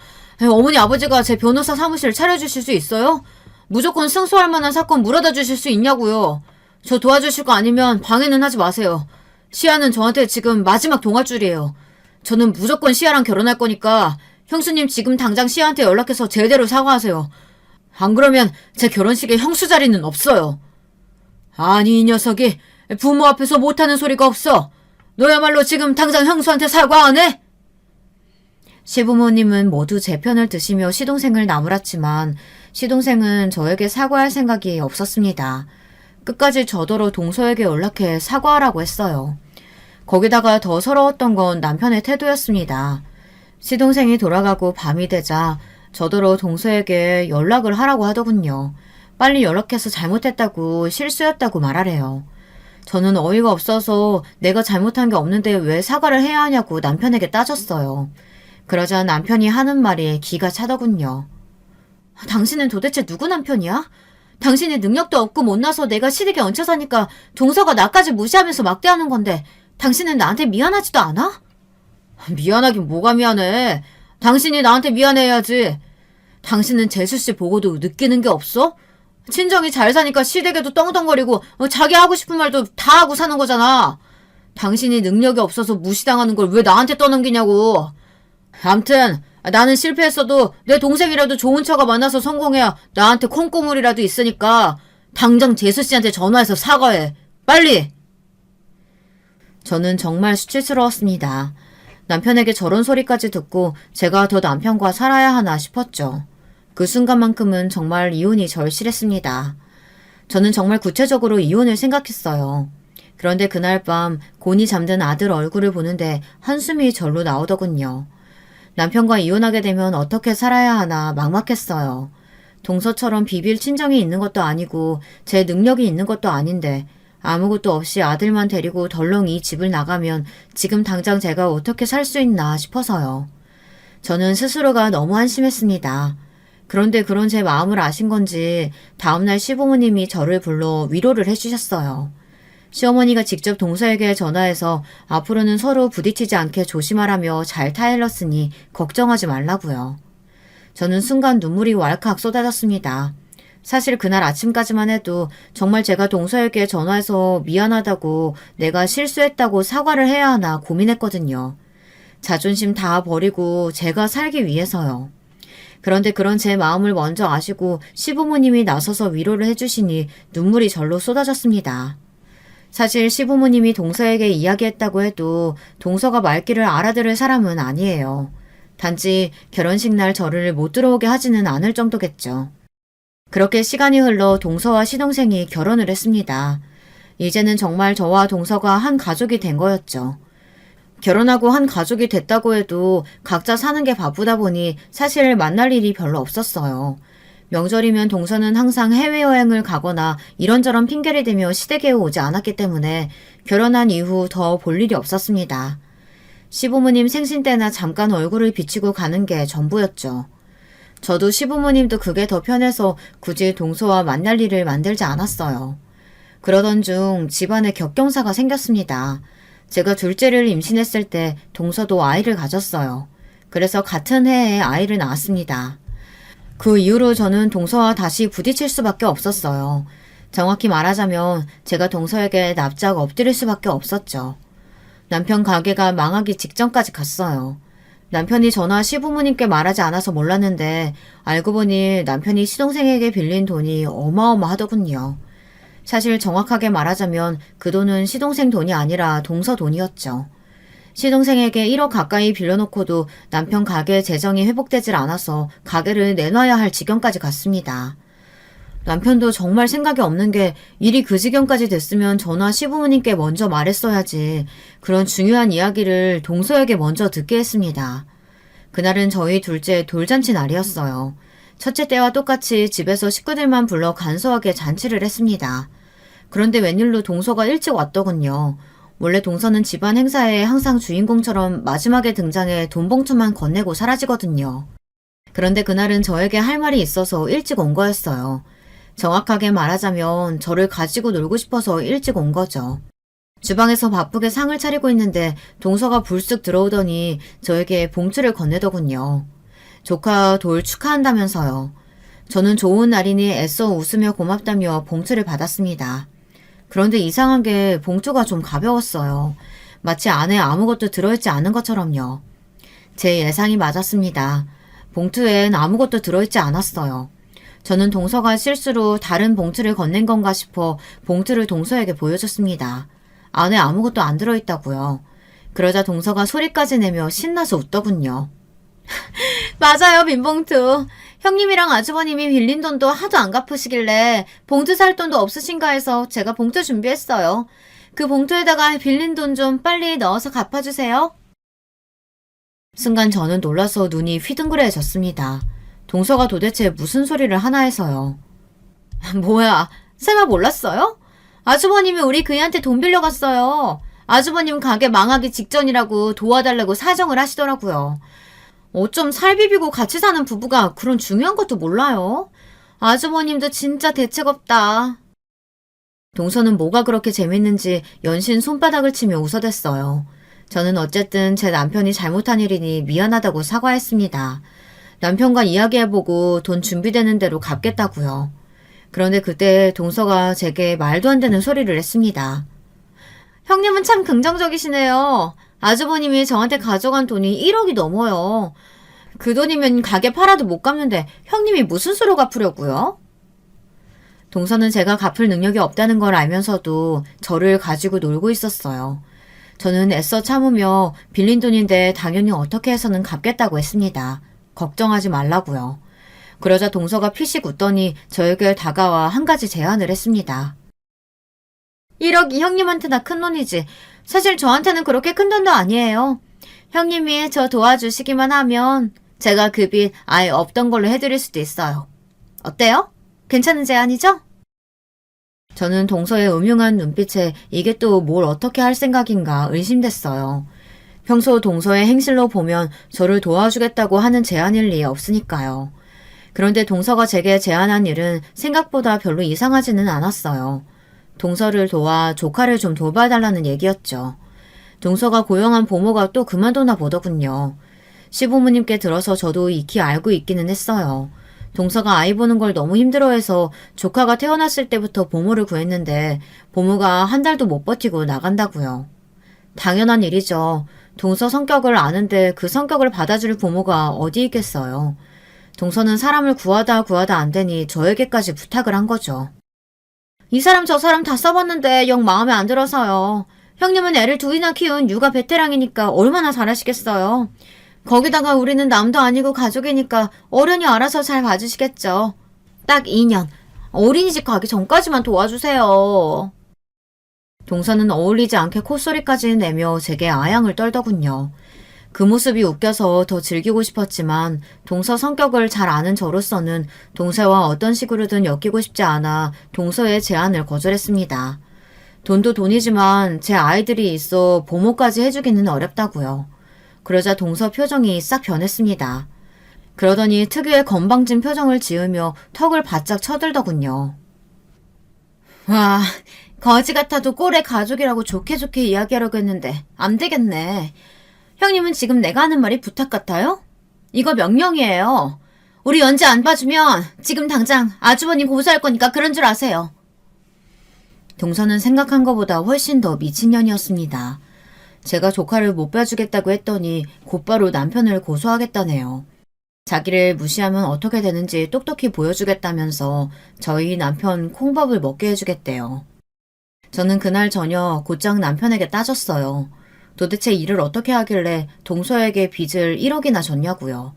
어머니 아버지가 제 변호사 사무실 차려주실 수 있어요? 무조건 승소할 만한 사건 물어다 주실 수 있냐고요. 저 도와주실 거 아니면 방해는 하지 마세요. 시아는 저한테 지금 마지막 동아줄이에요. 저는 무조건 시아랑 결혼할 거니까 형수님 지금 당장 시아한테 연락해서 제대로 사과하세요. 안 그러면 제 결혼식에 형수 자리는 없어요. 아니 이 녀석이 부모 앞에서 못하는 소리가 없어. 너야말로 지금 당장 형수한테 사과 안 해? 시부모님은 모두 제 편을 드시며 시동생을 나무랐지만 시동생은 저에게 사과할 생각이 없었습니다. 끝까지 저더러 동서에게 연락해 사과하라고 했어요. 거기다가 더 서러웠던 건 남편의 태도였습니다. 시동생이 돌아가고 밤이 되자 저더러 동서에게 연락을 하라고 하더군요. 빨리 연락해서 잘못했다고 실수였다고 말하래요. 저는 어이가 없어서 내가 잘못한 게 없는데 왜 사과를 해야 하냐고 남편에게 따졌어요. 그러자 남편이 하는 말이 기가 차더군요. 당신은 도대체 누구 남편이야? 당신이 능력도 없고 못나서 내가 시댁에 얹혀 사니까 동서가 나까지 무시하면서 막대하는 건데 당신은 나한테 미안하지도 않아? 미안하긴 뭐가 미안해. 당신이 나한테 미안해야지. 당신은 재수씨 보고도 느끼는 게 없어? 친정이 잘 사니까 시댁에도 떵떵거리고 자기 하고 싶은 말도 다 하고 사는 거잖아. 당신이 능력이 없어서 무시당하는 걸 왜 나한테 떠넘기냐고. 암튼 나는 실패했어도 내 동생이라도 좋은 처가 만나서 성공해야 나한테 콩고물이라도 있으니까 당장 재수씨한테 전화해서 사과해. 빨리! 저는 정말 수치스러웠습니다. 남편에게 저런 소리까지 듣고 제가 더 남편과 살아야 하나 싶었죠. 그 순간만큼은 정말 이혼이 절실했습니다. 저는 정말 구체적으로 이혼을 생각했어요. 그런데 그날 밤 곤히 잠든 아들 얼굴을 보는데 한숨이 절로 나오더군요. 남편과 이혼하게 되면 어떻게 살아야 하나 막막했어요. 동서처럼 비빌 친정이 있는 것도 아니고 제 능력이 있는 것도 아닌데 아무것도 없이 아들만 데리고 덜렁 이 집을 나가면 지금 당장 제가 어떻게 살 수 있나 싶어서요. 저는 스스로가 너무 한심했습니다. 그런데 그런 제 마음을 아신 건지 다음날 시부모님이 저를 불러 위로를 해주셨어요. 시어머니가 직접 동서에게 전화해서 앞으로는 서로 부딪히지 않게 조심하라며 잘 타일렀으니 걱정하지 말라고요. 저는 순간 눈물이 왈칵 쏟아졌습니다. 사실 그날 아침까지만 해도 정말 제가 동서에게 전화해서 미안하다고 내가 실수했다고 사과를 해야 하나 고민했거든요. 자존심 다 버리고 제가 살기 위해서요. 그런데 그런 제 마음을 먼저 아시고 시부모님이 나서서 위로를 해주시니 눈물이 절로 쏟아졌습니다. 사실 시부모님이 동서에게 이야기했다고 해도 동서가 말귀를 알아들을 사람은 아니에요. 단지 결혼식 날 저를 못 들어오게 하지는 않을 정도겠죠. 그렇게 시간이 흘러 동서와 시동생이 결혼을 했습니다. 이제는 정말 저와 동서가 한 가족이 된 거였죠. 결혼하고 한 가족이 됐다고 해도 각자 사는 게 바쁘다 보니 사실 만날 일이 별로 없었어요. 명절이면 동서는 항상 해외여행을 가거나 이런저런 핑계를 대며 시댁에 오지 않았기 때문에 결혼한 이후 더 볼 일이 없었습니다. 시부모님 생신 때나 잠깐 얼굴을 비치고 가는 게 전부였죠. 저도 시부모님도 그게 더 편해서 굳이 동서와 만날 일을 만들지 않았어요. 그러던 중 집안에 격경사가 생겼습니다. 제가 둘째를 임신했을 때 동서도 아이를 가졌어요. 그래서 같은 해에 아이를 낳았습니다. 그 이후로 저는 동서와 다시 부딪힐 수밖에 없었어요. 정확히 말하자면 제가 동서에게 납작 엎드릴 수밖에 없었죠. 남편 가게가 망하기 직전까지 갔어요. 남편이 저나 시부모님께 말하지 않아서 몰랐는데 알고 보니 남편이 시동생에게 빌린 돈이 어마어마하더군요. 사실 정확하게 말하자면 그 돈은 시동생 돈이 아니라 동서 돈이었죠. 시동생에게 1억 가까이 빌려놓고도 남편 가게 재정이 회복되질 않아서 가게를 내놔야 할 지경까지 갔습니다. 남편도 정말 생각이 없는 게 일이 그 지경까지 됐으면 저나 시부모님께 먼저 말했어야지. 그런 중요한 이야기를 동서에게 먼저 듣게 했습니다. 그날은 저희 둘째 돌잔치 날이었어요. 첫째 때와 똑같이 집에서 식구들만 불러 간소하게 잔치를 했습니다. 그런데 웬일로 동서가 일찍 왔더군요. 원래 동서는 집안 행사에 항상 주인공처럼 마지막에 등장해 돈봉투만 건네고 사라지거든요. 그런데 그날은 저에게 할 말이 있어서 일찍 온 거였어요. 정확하게 말하자면 저를 가지고 놀고 싶어서 일찍 온 거죠. 주방에서 바쁘게 상을 차리고 있는데 동서가 불쑥 들어오더니 저에게 봉투를 건네더군요. 조카 돌 축하한다면서요. 저는 좋은 날이니 애써 웃으며 고맙다며 봉투를 받았습니다. 그런데 이상한 게 봉투가 좀 가벼웠어요. 마치 안에 아무것도 들어있지 않은 것처럼요. 제 예상이 맞았습니다. 봉투엔 아무것도 들어있지 않았어요. 저는 동서가 실수로 다른 봉투를 건넨 건가 싶어 봉투를 동서에게 보여줬습니다. 안에 아무것도 안 들어있다고요. 그러자 동서가 소리까지 내며 신나서 웃더군요. 맞아요, 빈봉투. 형님이랑 아주버님이 빌린 돈도 하도 안 갚으시길래 봉투 살 돈도 없으신가 해서 제가 봉투 준비했어요. 그 봉투에다가 빌린 돈 좀 빨리 넣어서 갚아주세요. 순간 저는 놀라서 눈이 휘둥그레졌습니다. 동서가 도대체 무슨 소리를 하나 해서요. 뭐야, 쌤아 몰랐어요? 아주버님이 우리 그이한테 돈 빌려갔어요. 아주버님 가게 망하기 직전이라고 도와달라고 사정을 하시더라고요. 어쩜 살 비비고 같이 사는 부부가 그런 중요한 것도 몰라요? 아주버님도 진짜 대책 없다. 동서는 뭐가 그렇게 재밌는지 연신 손바닥을 치며 웃어댔어요. 저는 어쨌든 제 남편이 잘못한 일이니 미안하다고 사과했습니다. 남편과 이야기해보고 돈 준비되는 대로 갚겠다고요. 그런데 그때 동서가 제게 말도 안 되는 소리를 했습니다. 형님은 참 긍정적이시네요. 아주버님이 저한테 가져간 돈이 1억이 넘어요. 그 돈이면 가게 팔아도 못 갚는데 형님이 무슨 수로 갚으려고요? 동서는 제가 갚을 능력이 없다는 걸 알면서도 저를 가지고 놀고 있었어요. 저는 애써 참으며 빌린 돈인데 당연히 어떻게 해서는 갚겠다고 했습니다. 걱정하지 말라고요. 그러자 동서가 피식 웃더니 저에게 다가와 한 가지 제안을 했습니다. 1억이 형님한테나 큰 돈이지. 사실 저한테는 그렇게 큰 돈도 아니에요. 형님이 저 도와주시기만 하면 제가 그 빚 아예 없던 걸로 해드릴 수도 있어요. 어때요? 괜찮은 제안이죠? 저는 동서의 음흉한 눈빛에 이게 또 뭘 어떻게 할 생각인가 의심됐어요. 평소 동서의 행실로 보면 저를 도와주겠다고 하는 제안일 리 없으니까요. 그런데 동서가 제게 제안한 일은 생각보다 별로 이상하지는 않았어요. 동서를 도와 조카를 좀 돌봐달라는 얘기였죠. 동서가 고용한 보모가 또 그만두나 보더군요. 시부모님께 들어서 저도 익히 알고 있기는 했어요. 동서가 아이 보는 걸 너무 힘들어해서 조카가 태어났을 때부터 보모를 구했는데 보모가 한 달도 못 버티고 나간다고요. 당연한 일이죠. 동서 성격을 아는데 그 성격을 받아줄 부모가 어디 있겠어요. 동서는 사람을 구하다 안 되니 저에게까지 부탁을 한 거죠. 이 사람 저 사람 다 써봤는데 영 마음에 안 들어서요. 형님은 애를 둘이나 키운 육아 베테랑이니까 얼마나 잘하시겠어요. 거기다가 우리는 남도 아니고 가족이니까 어른이 알아서 잘 봐주시겠죠. 딱 2년. 어린이집 가기 전까지만 도와주세요. 동서는 어울리지 않게 콧소리까지 내며 제게 아양을 떨더군요. 그 모습이 웃겨서 더 즐기고 싶었지만 동서 성격을 잘 아는 저로서는 동서와 어떤 식으로든 엮이고 싶지 않아 동서의 제안을 거절했습니다. 돈도 돈이지만 제 아이들이 있어 보모까지 해주기는 어렵다고요. 그러자 동서 표정이 싹 변했습니다. 그러더니 특유의 건방진 표정을 지으며 턱을 바짝 쳐들더군요. 와, 거지 같아도 꼴의 가족이라고 좋게 이야기하려고 했는데 안 되겠네. 형님은 지금 내가 하는 말이 부탁 같아요? 이거 명령이에요. 우리 연지 안 봐주면 지금 당장 아주버님 고소할 거니까 그런 줄 아세요. 동서는 생각한 것보다 훨씬 더 미친년이었습니다. 제가 조카를 못 봐주겠다고 했더니 곧바로 남편을 고소하겠다네요. 자기를 무시하면 어떻게 되는지 똑똑히 보여주겠다면서 저희 남편 콩밥을 먹게 해주겠대요. 저는 그날 저녁 곧장 남편에게 따졌어요. 도대체 일을 어떻게 하길래 동서에게 빚을 1억이나 졌냐고요.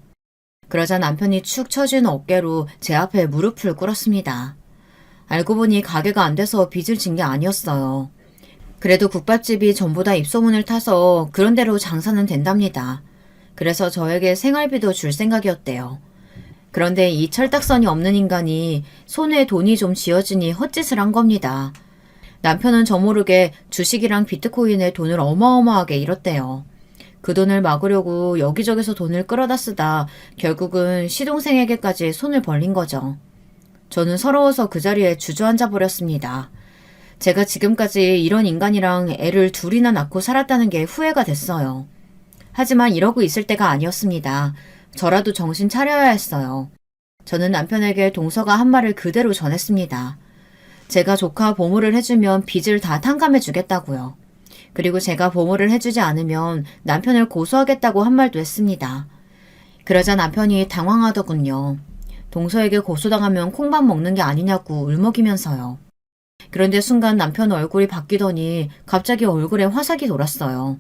그러자 남편이 축 처진 어깨로 제 앞에 무릎을 꿇었습니다. 알고 보니 가게가 안 돼서 빚을 진 게 아니었어요. 그래도 국밥집이 전부 다 입소문을 타서 그런 대로 장사는 된답니다. 그래서 저에게 생활비도 줄 생각이었대요. 그런데 이 철딱선이 없는 인간이 손에 돈이 좀 쥐어지니 헛짓을 한 겁니다. 남편은 저 모르게 주식이랑 비트코인에 돈을 어마어마하게 잃었대요. 그 돈을 막으려고 여기저기서 돈을 끌어다 쓰다 결국은 시동생에게까지 손을 벌린 거죠. 저는 서러워서 그 자리에 주저앉아 버렸습니다. 제가 지금까지 이런 인간이랑 애를 둘이나 낳고 살았다는 게 후회가 됐어요. 하지만 이러고 있을 때가 아니었습니다. 저라도 정신 차려야 했어요. 저는 남편에게 동서가 한 말을 그대로 전했습니다. 제가 조카 보모를 해주면 빚을 다 탕감해 주겠다고요. 그리고 제가 보모를 해주지 않으면 남편을 고소하겠다고 한 말도 했습니다. 그러자 남편이 당황하더군요. 동서에게 고소당하면 콩밥 먹는 게 아니냐고 울먹이면서요. 그런데 순간 남편 얼굴이 바뀌더니 갑자기 얼굴에 화삭이 돌았어요.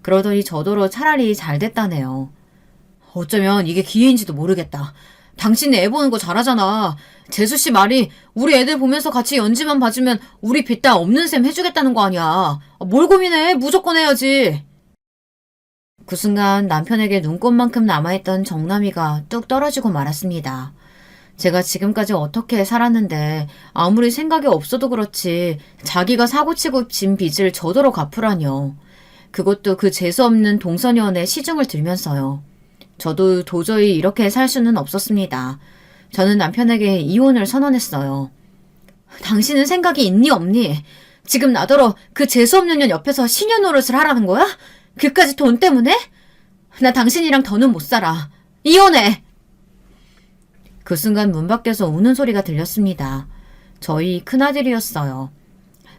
그러더니 저더러 차라리 잘 됐다네요. 어쩌면 이게 기회인지도 모르겠다. 당신이 애 보는 거 잘하잖아. 재수씨 말이 우리 애들 보면서 같이 연지만 봐주면 우리 빚 다 없는 셈 해주겠다는 거 아니야. 뭘 고민해. 무조건 해야지. 그 순간 남편에게 눈꽃만큼 남아있던 정남이가 뚝 떨어지고 말았습니다. 제가 지금까지 어떻게 살았는데 아무리 생각이 없어도 그렇지 자기가 사고치고 진 빚을 저더러 갚으라뇨. 그것도 그 재수없는 동서녀의 시중을 들면서요. 저도 도저히 이렇게 살 수는 없었습니다. 저는 남편에게 이혼을 선언했어요. 당신은 생각이 있니 없니? 지금 나더러 그 재수없는 년 옆에서 시녀 노릇을 하라는 거야? 그까지 돈 때문에? 나 당신이랑 더는 못 살아. 이혼해! 그 순간 문 밖에서 우는 소리가 들렸습니다. 저희 큰아들이었어요.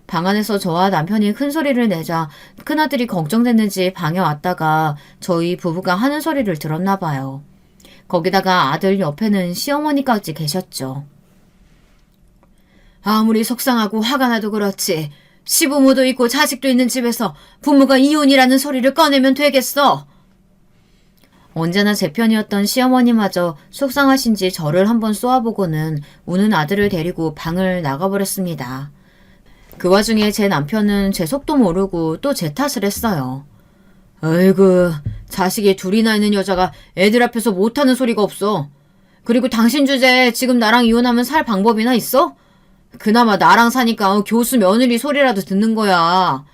방 안에서 저와 남편이 큰 소리를 내자 큰아들이 걱정됐는지 방에 왔다가 저희 부부가 하는 소리를 들었나 봐요. 거기다가 아들 옆에는 시어머니까지 계셨죠. 아무리 속상하고 화가 나도 그렇지 시부모도 있고 자식도 있는 집에서 부모가 이혼이라는 소리를 꺼내면 되겠어. 언제나 제 편이었던 시어머니마저 속상하신지 저를 한번 쏘아보고는 우는 아들을 데리고 방을 나가버렸습니다. 그 와중에 제 남편은 제 속도 모르고 또 제 탓을 했어요. 아이고, 자식이 둘이나 있는 여자가 애들 앞에서 못하는 소리가 없어. 그리고 당신 주제에 지금 나랑 이혼하면 살 방법이나 있어? 그나마 나랑 사니까 교수 며느리 소리라도 듣는 거야.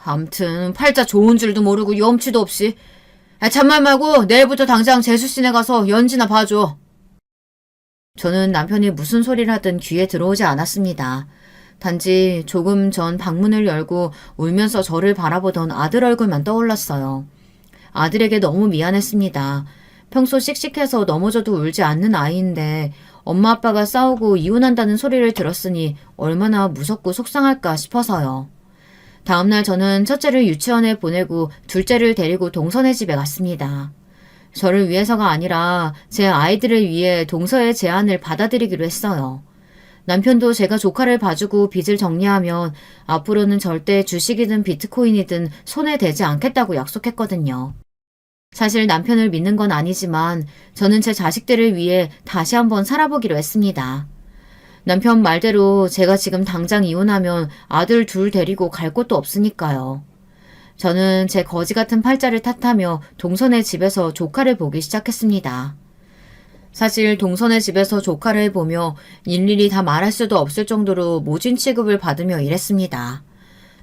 암튼 팔자 좋은 줄도 모르고 염치도 없이. 잔말 말고 내일부터 당장 재수씨네 가서 연지나 봐줘. 저는 남편이 무슨 소리를 하든 귀에 들어오지 않았습니다. 단지 조금 전 방문을 열고 울면서 저를 바라보던 아들 얼굴만 떠올랐어요. 아들에게 너무 미안했습니다. 평소 씩씩해서 넘어져도 울지 않는 아이인데 엄마 아빠가 싸우고 이혼한다는 소리를 들었으니 얼마나 무섭고 속상할까 싶어서요. 다음날 저는 첫째를 유치원에 보내고 둘째를 데리고 동서네 집에 갔습니다. 저를 위해서가 아니라 제 아이들을 위해 동서의 제안을 받아들이기로 했어요. 남편도 제가 조카를 봐주고 빚을 정리하면 앞으로는 절대 주식이든 비트코인이든 손에 대지 않겠다고 약속했거든요. 사실 남편을 믿는 건 아니지만 저는 제 자식들을 위해 다시 한번 살아보기로 했습니다. 남편 말대로 제가 지금 당장 이혼하면 아들 둘 데리고 갈 곳도 없으니까요. 저는 제 거지 같은 팔자를 탓하며 동선의 집에서 조카를 보기 시작했습니다. 사실 동선의 집에서 조카를 보며 일일이 다 말할 수도 없을 정도로 모진 취급을 받으며 일했습니다.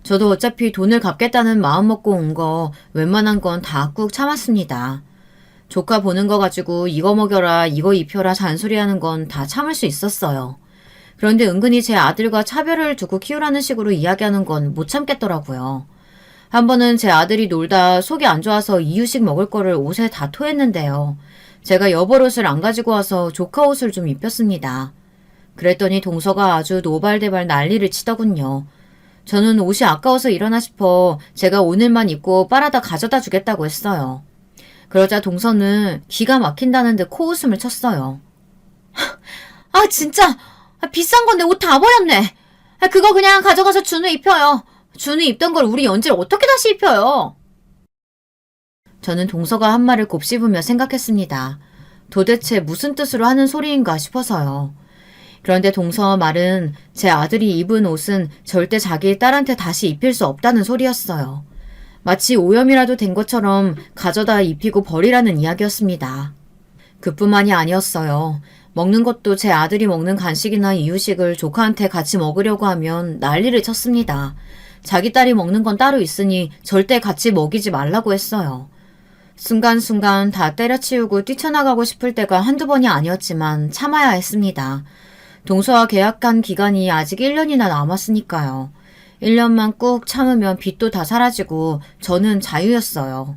저도 어차피 돈을 갚겠다는 마음 먹고 온 거 웬만한 건 다 꾹 참았습니다. 조카 보는 거 가지고 이거 먹여라 이거 입혀라 잔소리하는 건 다 참을 수 있었어요. 그런데 은근히 제 아들과 차별을 두고 키우라는 식으로 이야기하는 건 못 참겠더라고요. 한 번은 제 아들이 놀다 속이 안 좋아서 이유식 먹을 거를 옷에 다 토했는데요. 제가 여벌옷을 안 가지고 와서 조카 옷을 좀 입혔습니다. 그랬더니 동서가 아주 노발대발 난리를 치더군요. 저는 옷이 아까워서 일어나 싶어 제가 오늘만 입고 빨아다 가져다 주겠다고 했어요. 그러자 동서는 기가 막힌다는 듯 코웃음을 쳤어요. 아 진짜 비싼 건데 옷 다 버렸네. 그거 그냥 가져가서 준우 입혀요. 준우 입던 걸 우리 연지를 어떻게 다시 입혀요? 저는 동서가 한 말을 곱씹으며 생각했습니다. 도대체 무슨 뜻으로 하는 소리인가 싶어서요. 그런데 동서와 말은 제 아들이 입은 옷은 절대 자기 딸한테 다시 입힐 수 없다는 소리였어요. 마치 오염이라도 된 것처럼 가져다 입히고 버리라는 이야기였습니다. 그뿐만이 아니었어요. 먹는 것도 제 아들이 먹는 간식이나 이유식을 조카한테 같이 먹으려고 하면 난리를 쳤습니다. 자기 딸이 먹는 건 따로 있으니 절대 같이 먹이지 말라고 했어요. 순간순간 다 때려치우고 뛰쳐나가고 싶을 때가 한두 번이 아니었지만 참아야 했습니다. 동서와 계약한 기간이 아직 1년이나 남았으니까요. 1년만 꾹 참으면 빚도 다 사라지고 저는 자유였어요.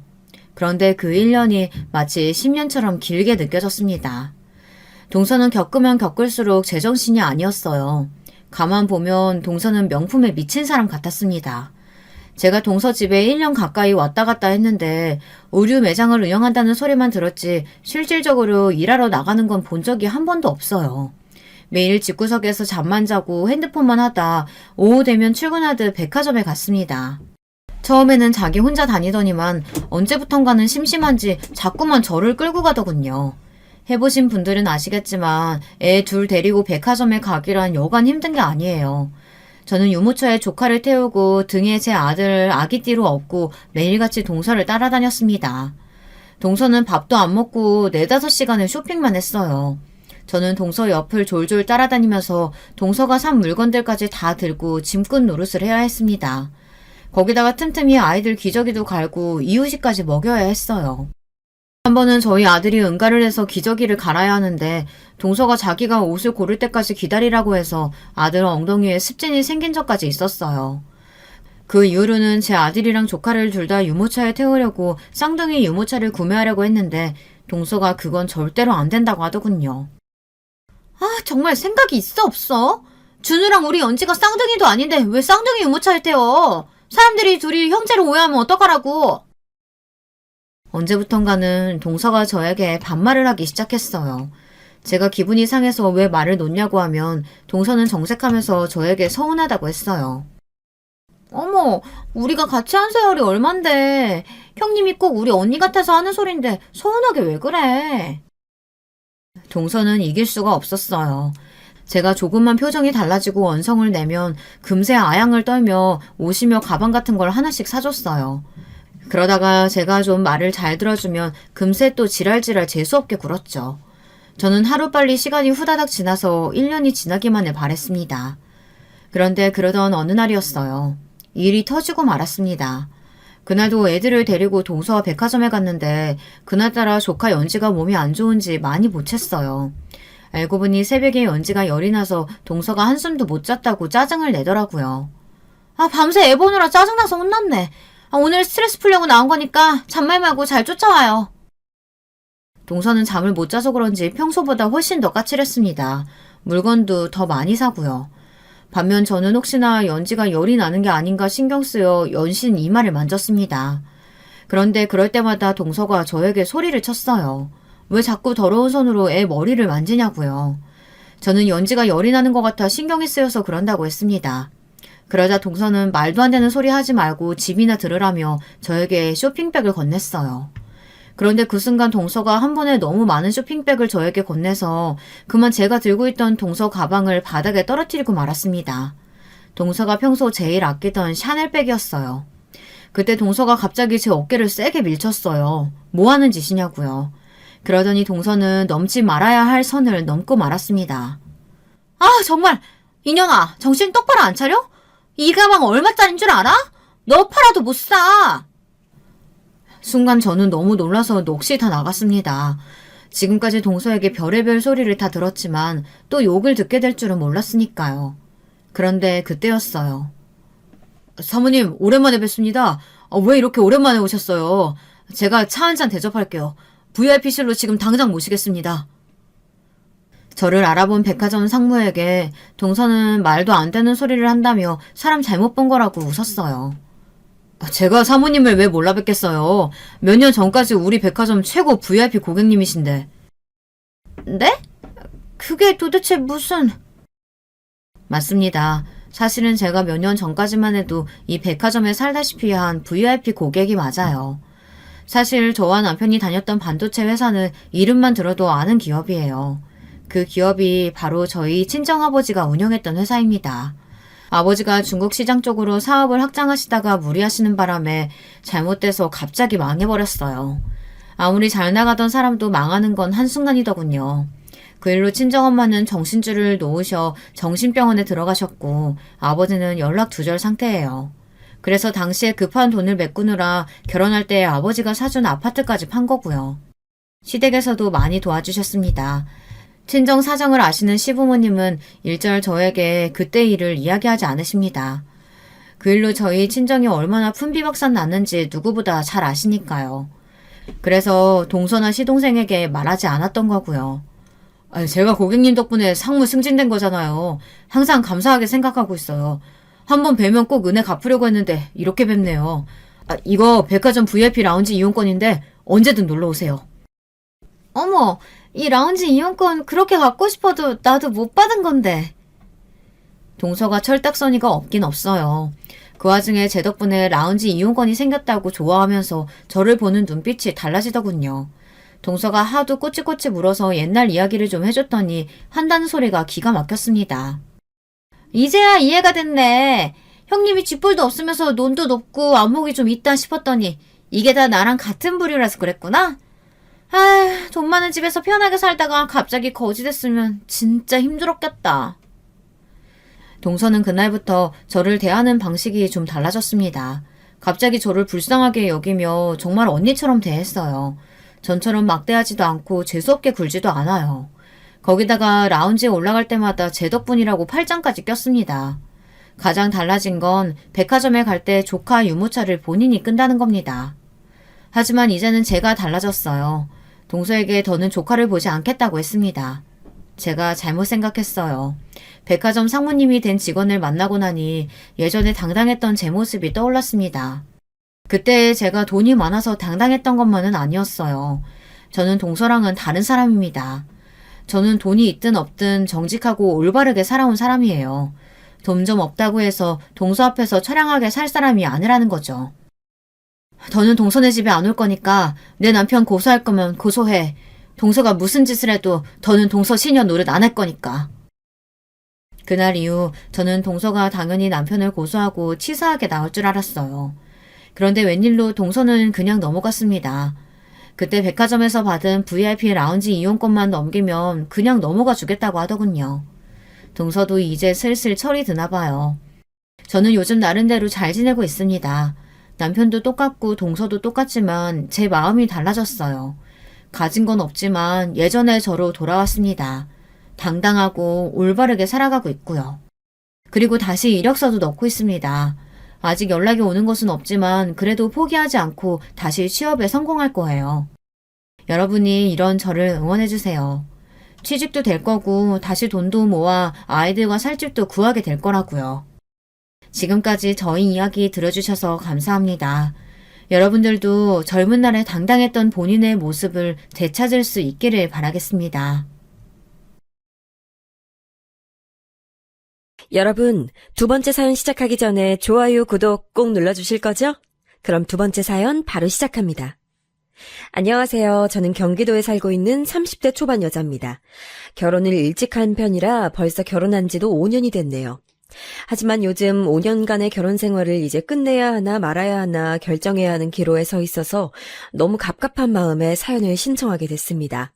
그런데 그 1년이 마치 10년처럼 길게 느껴졌습니다. 동서는 겪으면 겪을수록 제정신이 아니었어요. 가만 보면 동서는 명품에 미친 사람 같았습니다. 제가 동서 집에 1년 가까이 왔다 갔다 했는데 의류 매장을 운영한다는 소리만 들었지 실질적으로 일하러 나가는 건 본 적이 한 번도 없어요. 매일 집구석에서 잠만 자고 핸드폰만 하다 오후 되면 출근하듯 백화점에 갔습니다. 처음에는 자기 혼자 다니더니만 언제부턴가는 심심한지 자꾸만 저를 끌고 가더군요. 해보신 분들은 아시겠지만 애 둘 데리고 백화점에 가기란 여간 힘든 게 아니에요. 저는 유모차에 조카를 태우고 등에 제 아들 아기띠로 업고 매일같이 동서를 따라다녔습니다. 동서는 밥도 안 먹고 4-5시간을 쇼핑만 했어요. 저는 동서 옆을 졸졸 따라다니면서 동서가 산 물건들까지 다 들고 짐꾼 노릇을 해야 했습니다. 거기다가 틈틈이 아이들 기저귀도 갈고 이유식까지 먹여야 했어요. 한 번은 저희 아들이 응가를 해서 기저귀를 갈아야 하는데 동서가 자기가 옷을 고를 때까지 기다리라고 해서 아들 엉덩이에 습진이 생긴 적까지 있었어요. 그 이후로는 제 아들이랑 조카를 둘 다 유모차에 태우려고 쌍둥이 유모차를 구매하려고 했는데 동서가 그건 절대로 안 된다고 하더군요. 아, 정말 생각이 있어 없어? 준우랑 우리 연지가 쌍둥이도 아닌데 왜 쌍둥이 유모차를 태워? 사람들이 둘이 형제를 오해하면 어떡하라고? 언제부턴가는 동서가 저에게 반말을 하기 시작했어요. 제가 기분이 상해서 왜 말을 놓냐고 하면 동서는 정색하면서 저에게 서운하다고 했어요. 어머, 우리가 같이 한 세월이 얼만데 형님이 꼭 우리 언니 같아서 하는 소린데 서운하게 왜 그래? 동서는 이길 수가 없었어요. 제가 조금만 표정이 달라지고 원성을 내면 금세 아양을 떨며 옷이며 가방 같은 걸 하나씩 사줬어요. 그러다가 제가 좀 말을 잘 들어주면 금세 또 지랄지랄 재수없게 굴었죠. 저는 하루빨리 시간이 후다닥 지나서 1년이 지나기만을 바랬습니다. 그런데 그러던 어느 날이었어요. 일이 터지고 말았습니다. 그날도 애들을 데리고 동서와 백화점에 갔는데 그날따라 조카 연지가 몸이 안 좋은지 많이 보챘어요. 알고 보니 새벽에 연지가 열이 나서 동서가 한숨도 못 잤다고 짜증을 내더라고요. 아, 밤새 애 보느라 짜증나서 혼났네. 오늘 스트레스 풀려고 나온 거니까 잔말 말고 잘 쫓아와요. 동서는 잠을 못 자서 그런지 평소보다 훨씬 더 까칠했습니다. 물건도 더 많이 사고요. 반면 저는 혹시나 연지가 열이 나는 게 아닌가 신경 쓰여 연신 이마를 만졌습니다. 그런데 그럴 때마다 동서가 저에게 소리를 쳤어요. 왜 자꾸 더러운 손으로 애 머리를 만지냐고요. 저는 연지가 열이 나는 것 같아 신경이 쓰여서 그런다고 했습니다. 그러자 동서는 말도 안 되는 소리 하지 말고 집이나 들으라며 저에게 쇼핑백을 건넸어요. 그런데 그 순간 동서가 한 번에 너무 많은 쇼핑백을 저에게 건네서 그만 제가 들고 있던 동서 가방을 바닥에 떨어뜨리고 말았습니다. 동서가 평소 제일 아끼던 샤넬백이었어요. 그때 동서가 갑자기 제 어깨를 세게 밀쳤어요. 뭐 하는 짓이냐고요. 그러더니 동서는 넘지 말아야 할 선을 넘고 말았습니다. 아, 정말 이년아, 정신 똑바로 안 차려? 이 가방 얼마짜린 줄 알아? 너 팔아도 못 사. 순간 저는 너무 놀라서 넋이 다 나갔습니다. 지금까지 동서에게 별의별 소리를 다 들었지만 또 욕을 듣게 될 줄은 몰랐으니까요. 그런데 그때였어요. 사모님, 오랜만에 뵙습니다. 왜 이렇게 오랜만에 오셨어요? 제가 차 한잔 대접할게요. VIP실로 지금 당장 모시겠습니다. 저를 알아본 백화점 상무에게 동서는 말도 안 되는 소리를 한다며 사람 잘못 본 거라고 웃었어요. 제가 사모님을 왜 몰라 뵙겠어요. 몇 년 전까지 우리 백화점 최고 VIP 고객님이신데. 네? 그게 도대체 무슨... 맞습니다. 사실은 제가 몇 년 전까지만 해도 이 백화점에 살다시피 한 VIP 고객이 맞아요. 사실 저와 남편이 다녔던 반도체 회사는 이름만 들어도 아는 기업이에요. 그 기업이 바로 저희 친정아버지가 운영했던 회사입니다. 아버지가 중국 시장 쪽으로 사업을 확장하시다가 무리하시는 바람에 잘못돼서 갑자기 망해버렸어요. 아무리 잘 나가던 사람도 망하는 건 한순간이더군요. 그 일로 친정엄마는 정신줄을 놓으셔 정신병원에 들어가셨고 아버지는 연락두절 상태예요. 그래서 당시에 급한 돈을 메꾸느라 결혼할 때 아버지가 사준 아파트까지 판 거고요. 시댁에서도 많이 도와주셨습니다. 친정 사정을 아시는 시부모님은 일절 저에게 그때 일을 이야기하지 않으십니다. 그 일로 저희 친정이 얼마나 품비박산 났는지 누구보다 잘 아시니까요. 그래서 동서나 시동생에게 말하지 않았던 거고요. 제가 고객님 덕분에 상무 승진된 거잖아요. 항상 감사하게 생각하고 있어요. 한번 뵈면 꼭 은혜 갚으려고 했는데 이렇게 뵙네요. 이거 백화점 VIP 라운지 이용권인데 언제든 놀러 오세요. 어머, 이 라운지 이용권 그렇게 갖고 싶어도 나도 못 받은 건데. 동서가 철딱서니가 없긴 없어요. 그 와중에 제 덕분에 라운지 이용권이 생겼다고 좋아하면서 저를 보는 눈빛이 달라지더군요. 동서가 하도 꼬치꼬치 물어서 옛날 이야기를 좀 해줬더니 한다는 소리가 기가 막혔습니다. 이제야 이해가 됐네. 형님이 쥐뿔도 없으면서 논도 높고 안목이 좀 있다 싶었더니 이게 다 나랑 같은 부류라서 그랬구나? 돈 많은 집에서 편하게 살다가 갑자기 거지 됐으면 진짜 힘들었겠다. 동서는 그날부터 저를 대하는 방식이 좀 달라졌습니다. 갑자기 저를 불쌍하게 여기며 정말 언니처럼 대했어요. 전처럼 막대하지도 않고 재수없게 굴지도 않아요. 거기다가 라운지에 올라갈 때마다 제 덕분이라고 팔짱까지 꼈습니다. 가장 달라진 건 백화점에 갈 때 조카 유모차를 본인이 끈다는 겁니다. 하지만 이제는 제가 달라졌어요. 동서에게 더는 조카를 보지 않겠다고 했습니다. 제가 잘못 생각했어요. 백화점 상무님이 된 직원을 만나고 나니 예전에 당당했던 제 모습이 떠올랐습니다. 그때 제가 돈이 많아서 당당했던 것만은 아니었어요. 저는 동서랑은 다른 사람입니다. 저는 돈이 있든 없든 정직하고 올바르게 살아온 사람이에요. 돈 좀 없다고 해서 동서 앞에서 처량하게 살 사람이 아니라는 거죠. 더는 동서네 집에 안 올 거니까 내 남편 고소할 거면 고소해. 동서가 무슨 짓을 해도 더는 동서 시녀 노릇 안 할 거니까. 그날 이후 저는 동서가 당연히 남편을 고소하고 치사하게 나올 줄 알았어요. 그런데 웬일로 동서는 그냥 넘어갔습니다. 그때 백화점에서 받은 VIP 라운지 이용권만 넘기면 그냥 넘어가 주겠다고 하더군요. 동서도 이제 슬슬 철이 드나 봐요. 저는 요즘 나름대로 잘 지내고 있습니다. 남편도 똑같고 동서도 똑같지만 제 마음이 달라졌어요. 가진 건 없지만 예전의 저로 돌아왔습니다. 당당하고 올바르게 살아가고 있고요. 그리고 다시 이력서도 넣고 있습니다. 아직 연락이 오는 것은 없지만 그래도 포기하지 않고 다시 취업에 성공할 거예요. 여러분이 이런 저를 응원해주세요. 취직도 될 거고 다시 돈도 모아 아이들과 살 집도 구하게 될 거라고요. 지금까지 저희 이야기 들어주셔서 감사합니다. 여러분들도 젊은 날에 당당했던 본인의 모습을 되찾을 수 있기를 바라겠습니다. 여러분, 두 번째 사연 시작하기 전에 좋아요, 구독 꼭 눌러주실 거죠? 그럼 두 번째 사연 바로 시작합니다. 안녕하세요. 저는 경기도에 살고 있는 30대 초반 여자입니다. 결혼을 일찍 한 편이라 벌써 결혼한 지도 5년이 됐네요. 하지만 요즘 5년간의 결혼 생활을 이제 끝내야 하나 말아야 하나 결정해야 하는 기로에 서 있어서 너무 갑갑한 마음에 사연을 신청하게 됐습니다.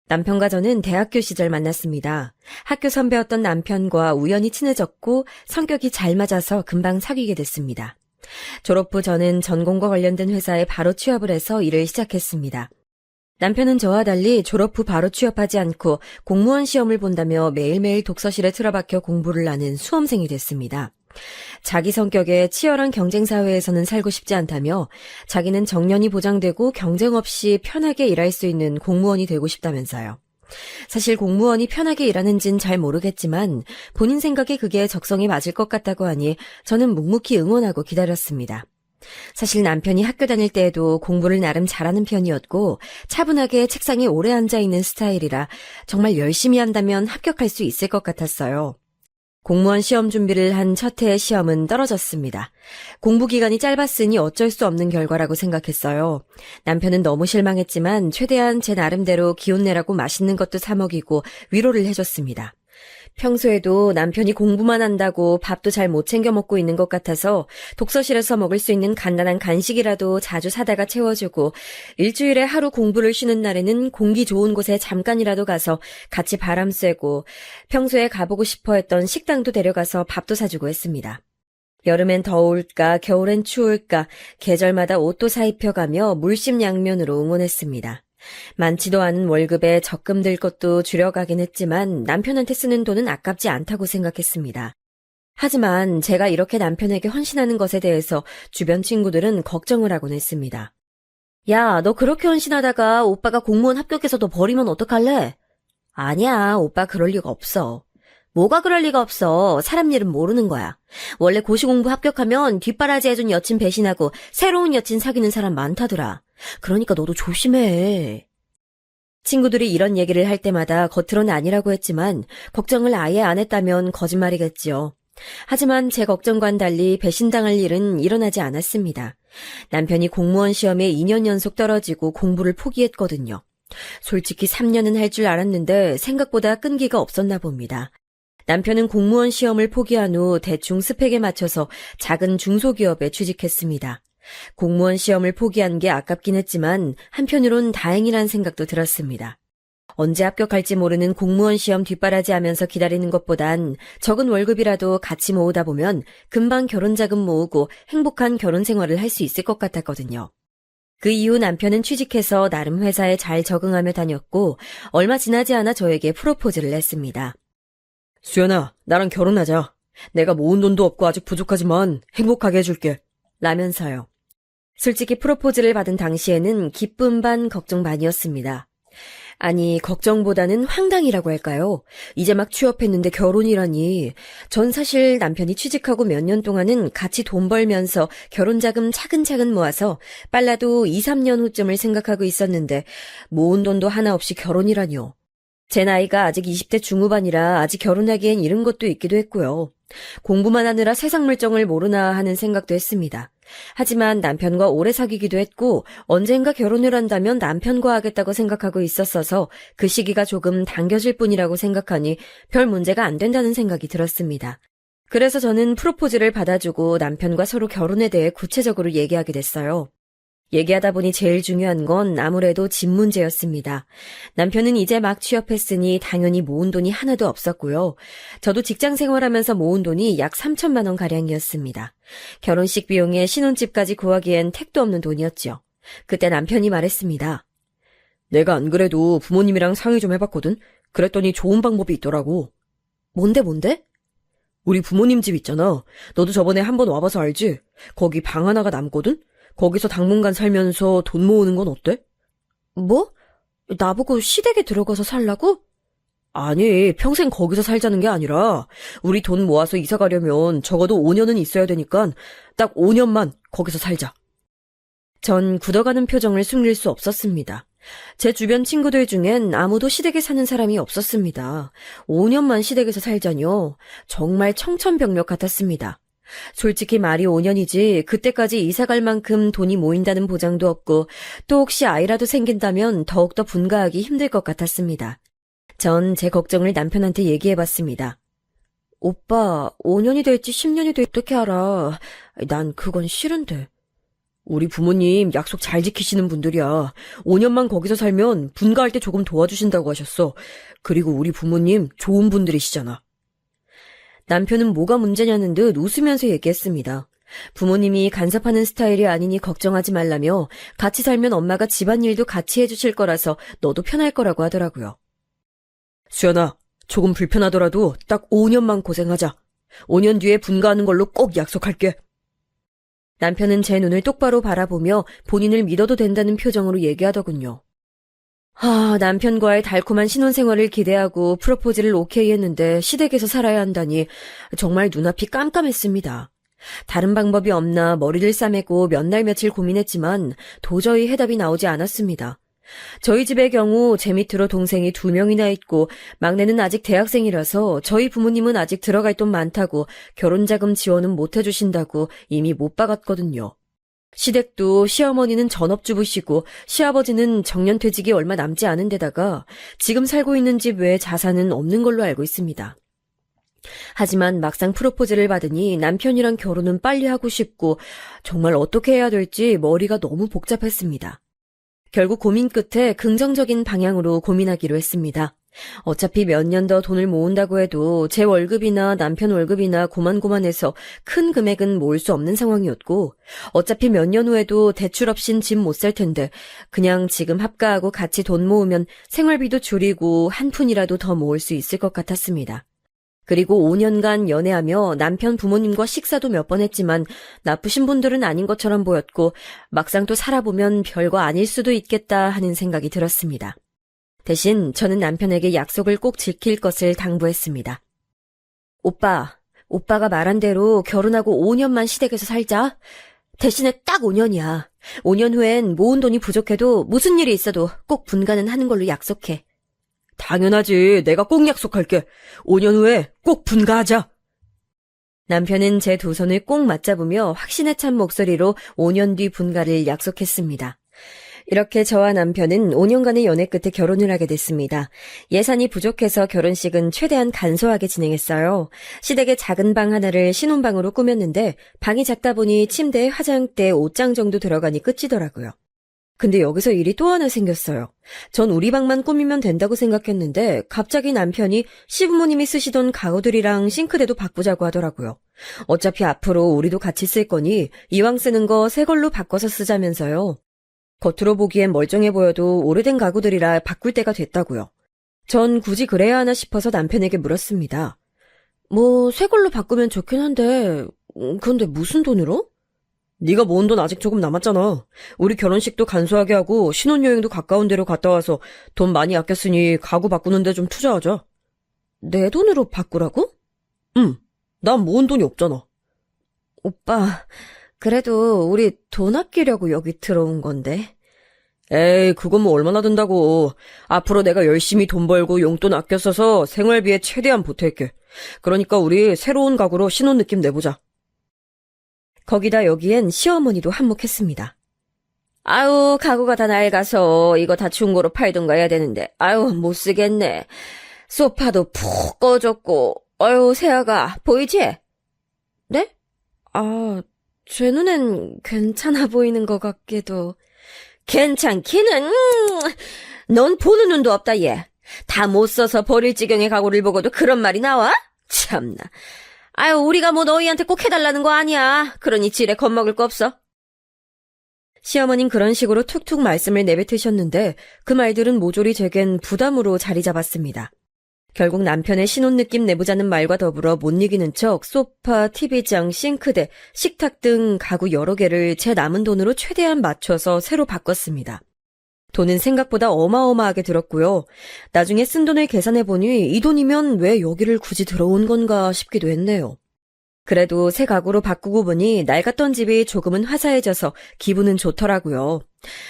남편과 저는 대학교 시절 만났습니다. 학교 선배였던 남편과 우연히 친해졌고 성격이 잘 맞아서 금방 사귀게 됐습니다. 졸업 후 저는 전공과 관련된 회사에 바로 취업을 해서 일을 시작했습니다. 남편은 저와 달리 졸업 후 바로 취업하지 않고 공무원 시험을 본다며 매일매일 독서실에 틀어박혀 공부를 하는 수험생이 됐습니다. 자기 성격에 치열한 경쟁사회에서는 살고 싶지 않다며 자기는 정년이 보장되고 경쟁 없이 편하게 일할 수 있는 공무원이 되고 싶다면서요. 사실 공무원이 편하게 일하는진 잘 모르겠지만 본인 생각에 그게 적성에 맞을 것 같다고 하니 저는 묵묵히 응원하고 기다렸습니다. 사실 남편이 학교 다닐 때에도 공부를 나름 잘하는 편이었고 차분하게 책상에 오래 앉아있는 스타일이라 정말 열심히 한다면 합격할 수 있을 것 같았어요. 공무원 시험 준비를 한 첫 해의 시험은 떨어졌습니다. 공부 기간이 짧았으니 어쩔 수 없는 결과라고 생각했어요. 남편은 너무 실망했지만 최대한 제 나름대로 기운 내라고 맛있는 것도 사 먹이고 위로를 해줬습니다. 평소에도 남편이 공부만 한다고 밥도 잘 못 챙겨 먹고 있는 것 같아서 독서실에서 먹을 수 있는 간단한 간식이라도 자주 사다가 채워주고 일주일에 하루 공부를 쉬는 날에는 공기 좋은 곳에 잠깐이라도 가서 같이 바람 쐬고 평소에 가보고 싶어 했던 식당도 데려가서 밥도 사주고 했습니다. 여름엔 더울까 겨울엔 추울까 계절마다 옷도 사입혀가며 물심양면으로 응원했습니다. 많지도 않은 월급에 적금 들 것도 줄여가긴 했지만 남편한테 쓰는 돈은 아깝지 않다고 생각했습니다. 하지만 제가 이렇게 남편에게 헌신하는 것에 대해서 주변 친구들은 걱정을 하곤 했습니다. 야, 너 그렇게 헌신하다가 오빠가 공무원 합격해서 너 버리면 어떡할래? 아니야, 오빠 그럴 리가 없어. 뭐가 그럴 리가 없어. 사람 일은 모르는 거야. 원래 고시공부 합격하면 뒷바라지 해준 여친 배신하고 새로운 여친 사귀는 사람 많다더라. 그러니까 너도 조심해. 친구들이 이런 얘기를 할 때마다 겉으로는 아니라고 했지만 걱정을 아예 안 했다면 거짓말이겠지요. 하지만 제 걱정과는 달리 배신당할 일은 일어나지 않았습니다. 남편이 공무원 시험에 2년 연속 떨어지고 공부를 포기했거든요. 솔직히 3년은 할 줄 알았는데 생각보다 끈기가 없었나 봅니다. 남편은 공무원 시험을 포기한 후 대충 스펙에 맞춰서 작은 중소기업에 취직했습니다. 공무원 시험을 포기한 게 아깝긴 했지만 한편으론 다행이란 생각도 들었습니다. 언제 합격할지 모르는 공무원 시험 뒷바라지하면서 기다리는 것보단 적은 월급이라도 같이 모으다 보면 금방 결혼자금 모으고 행복한 결혼 생활을 할 수 있을 것 같았거든요. 그 이후 남편은 취직해서 나름 회사에 잘 적응하며 다녔고 얼마 지나지 않아 저에게 프로포즈를 했습니다. 수연아, 나랑 결혼하자. 내가 모은 돈도 없고 아직 부족하지만 행복하게 해줄게. 라면서요. 솔직히 프로포즈를 받은 당시에는 기쁨 반 걱정 반이었습니다. 아니, 걱정보다는 황당이라고 할까요? 이제 막 취업했는데 결혼이라니. 전 사실 남편이 취직하고 몇 년 동안은 같이 돈 벌면서 결혼자금 차근차근 모아서 빨라도 2, 3년 후쯤을 생각하고 있었는데 모은 돈도 하나 없이 결혼이라뇨. 제 나이가 아직 20대 중후반이라 아직 결혼하기엔 이른 것도 있기도 했고요. 공부만 하느라 세상 물정을 모르나 하는 생각도 했습니다. 하지만 남편과 오래 사귀기도 했고 언젠가 결혼을 한다면 남편과 하겠다고 생각하고 있었어서 그 시기가 조금 당겨질 뿐이라고 생각하니 별 문제가 안 된다는 생각이 들었습니다. 그래서 저는 프로포즈를 받아주고 남편과 서로 결혼에 대해 구체적으로 얘기하게 됐어요. 얘기하다 보니 제일 중요한 건 아무래도 집 문제였습니다. 남편은 이제 막 취업했으니 당연히 모은 돈이 하나도 없었고요. 저도 직장 생활하면서 모은 돈이 약 3천만 원 가량이었습니다. 결혼식 비용에 신혼집까지 구하기엔 택도 없는 돈이었죠. 그때 남편이 말했습니다. 내가 안 그래도 부모님이랑 상의 좀 해봤거든? 그랬더니 좋은 방법이 있더라고. 뭔데? 우리 부모님 집 있잖아. 너도 저번에 한번 와봐서 알지? 거기 방 하나가 남거든? 거기서 당분간 살면서 돈 모으는 건 어때? 뭐? 나보고 시댁에 들어가서 살라고? 아니, 평생 거기서 살자는 게 아니라 우리 돈 모아서 이사 가려면 적어도 5년은 있어야 되니까 딱 5년만 거기서 살자. 전 굳어가는 표정을 숨길 수 없었습니다. 제 주변 친구들 중엔 아무도 시댁에 사는 사람이 없었습니다. 5년만 시댁에서 살자뇨. 정말 청천벽력 같았습니다. 솔직히 말이 5년이지 그때까지 이사갈 만큼 돈이 모인다는 보장도 없고 또 혹시 아이라도 생긴다면 더욱더 분가하기 힘들 것 같았습니다. 전 제 걱정을 남편한테 얘기해봤습니다. 오빠, 5년이 될지 10년이 될지 어떻게 알아? 난 그건 싫은데. 우리 부모님 약속 잘 지키시는 분들이야. 5년만 거기서 살면 분가할 때 조금 도와주신다고 하셨어. 그리고 우리 부모님 좋은 분들이시잖아. 남편은 뭐가 문제냐는 듯 웃으면서 얘기했습니다. 부모님이 간섭하는 스타일이 아니니 걱정하지 말라며 같이 살면 엄마가 집안일도 같이 해주실 거라서 너도 편할 거라고 하더라고요. 수연아, 조금 불편하더라도 딱 5년만 고생하자. 5년 뒤에 분가하는 걸로 꼭 약속할게. 남편은 제 눈을 똑바로 바라보며 본인을 믿어도 된다는 표정으로 얘기하더군요. 남편과의 달콤한 신혼생활을 기대하고 프로포즈를 오케이 했는데 시댁에서 살아야 한다니 정말 눈앞이 깜깜했습니다. 다른 방법이 없나 머리를 싸매고 몇 날 며칠 고민했지만 도저히 해답이 나오지 않았습니다. 저희 집의 경우 제 밑으로 동생이 2명이나 있고 막내는 아직 대학생이라서 저희 부모님은 아직 들어갈 돈 많다고 결혼자금 지원은 못 해주신다고 이미 못 박았거든요. 시댁도 시어머니는 전업주부시고 시아버지는 정년퇴직이 얼마 남지 않은 데다가 지금 살고 있는 집 외에 자산은 없는 걸로 알고 있습니다. 하지만 막상 프로포즈를 받으니 남편이랑 결혼은 빨리 하고 싶고 정말 어떻게 해야 될지 머리가 너무 복잡했습니다. 결국 고민 끝에 긍정적인 방향으로 고민하기로 했습니다. 어차피 몇 년 더 돈을 모은다고 해도 제 월급이나 남편 월급이나 고만고만해서 큰 금액은 모을 수 없는 상황이었고 어차피 몇 년 후에도 대출 없인 집 못 살 텐데 그냥 지금 합가하고 같이 돈 모으면 생활비도 줄이고 한 푼이라도 더 모을 수 있을 것 같았습니다. 그리고 5년간 연애하며 남편 부모님과 식사도 몇 번 했지만 나쁘신 분들은 아닌 것처럼 보였고 막상 또 살아보면 별거 아닐 수도 있겠다 하는 생각이 들었습니다. 대신 저는 남편에게 약속을 꼭 지킬 것을 당부했습니다. 오빠가 말한 대로 결혼하고 5년만 시댁에서 살자. 대신에 딱 5년이야. 5년 후엔 모은 돈이 부족해도 무슨 일이 있어도 꼭 분가는 하는 걸로 약속해. 당연하지. 내가 꼭 약속할게. 5년 후에 꼭 분가하자. 남편은 제 두 손을 꼭 맞잡으며 확신에 찬 목소리로 5년 뒤 분가를 약속했습니다. 이렇게 저와 남편은 5년간의 연애 끝에 결혼을 하게 됐습니다. 예산이 부족해서 결혼식은 최대한 간소하게 진행했어요. 시댁의 작은 방 하나를 신혼방으로 꾸몄는데 방이 작다 보니 침대에 화장대, 옷장 정도 들어가니 끝이더라고요. 근데 여기서 일이 또 하나 생겼어요. 전 우리 방만 꾸미면 된다고 생각했는데 갑자기 남편이 시부모님이 쓰시던 가구들이랑 싱크대도 바꾸자고 하더라고요. 어차피 앞으로 우리도 같이 쓸 거니 이왕 쓰는 거 새 걸로 바꿔서 쓰자면서요. 겉으로 보기엔 멀쩡해 보여도 오래된 가구들이라 바꿀 때가 됐다고요. 전 굳이 그래야 하나 싶어서 남편에게 물었습니다. 새 걸로 바꾸면 좋긴 한데 그런데 무슨 돈으로? 네가 모은 돈 아직 조금 남았잖아. 우리 결혼식도 간소하게 하고 신혼여행도 가까운 데로 갔다 와서 돈 많이 아꼈으니 가구 바꾸는 데 좀 투자하자. 내 돈으로 바꾸라고? 응. 난 모은 돈이 없잖아. 오빠, 그래도 우리 돈 아끼려고 여기 들어온 건데. 에이, 그건 뭐 얼마나 든다고. 앞으로 내가 열심히 돈 벌고 용돈 아껴 써서 생활비에 최대한 보탤게. 그러니까 우리 새로운 가구로 신혼 느낌 내보자. 거기다 여기엔 시어머니도 한몫했습니다. 아유, 가구가 다 낡아서 이거 다 중고로 팔든가 해야 되는데 아유, 못 쓰겠네. 소파도 푹 꺼졌고 아유, 세아가 보이지? 네? 제 눈엔 괜찮아 보이는 것 같기도. 괜찮기는 넌 보는 눈도 없다 얘. 다 못 써서 버릴 지경의 가구를 보고도 그런 말이 나와? 참나. 아유, 우리가 뭐 너희한테 꼭 해달라는 거 아니야. 그러니 지레 겁먹을 거 없어. 시어머님 그런 식으로 툭툭 말씀을 내뱉으셨는데 그 말들은 모조리 제겐 부담으로 자리 잡았습니다. 결국 남편의 신혼 느낌 내보자는 말과 더불어 못 이기는 척 소파, TV장, 싱크대, 식탁 등 가구 여러 개를 제 남은 돈으로 최대한 맞춰서 새로 바꿨습니다. 돈은 생각보다 어마어마하게 들었고요. 나중에 쓴 돈을 계산해보니 이 돈이면 왜 여기를 굳이 들어온 건가 싶기도 했네요. 그래도 새 가구로 바꾸고 보니 낡았던 집이 조금은 화사해져서 기분은 좋더라고요.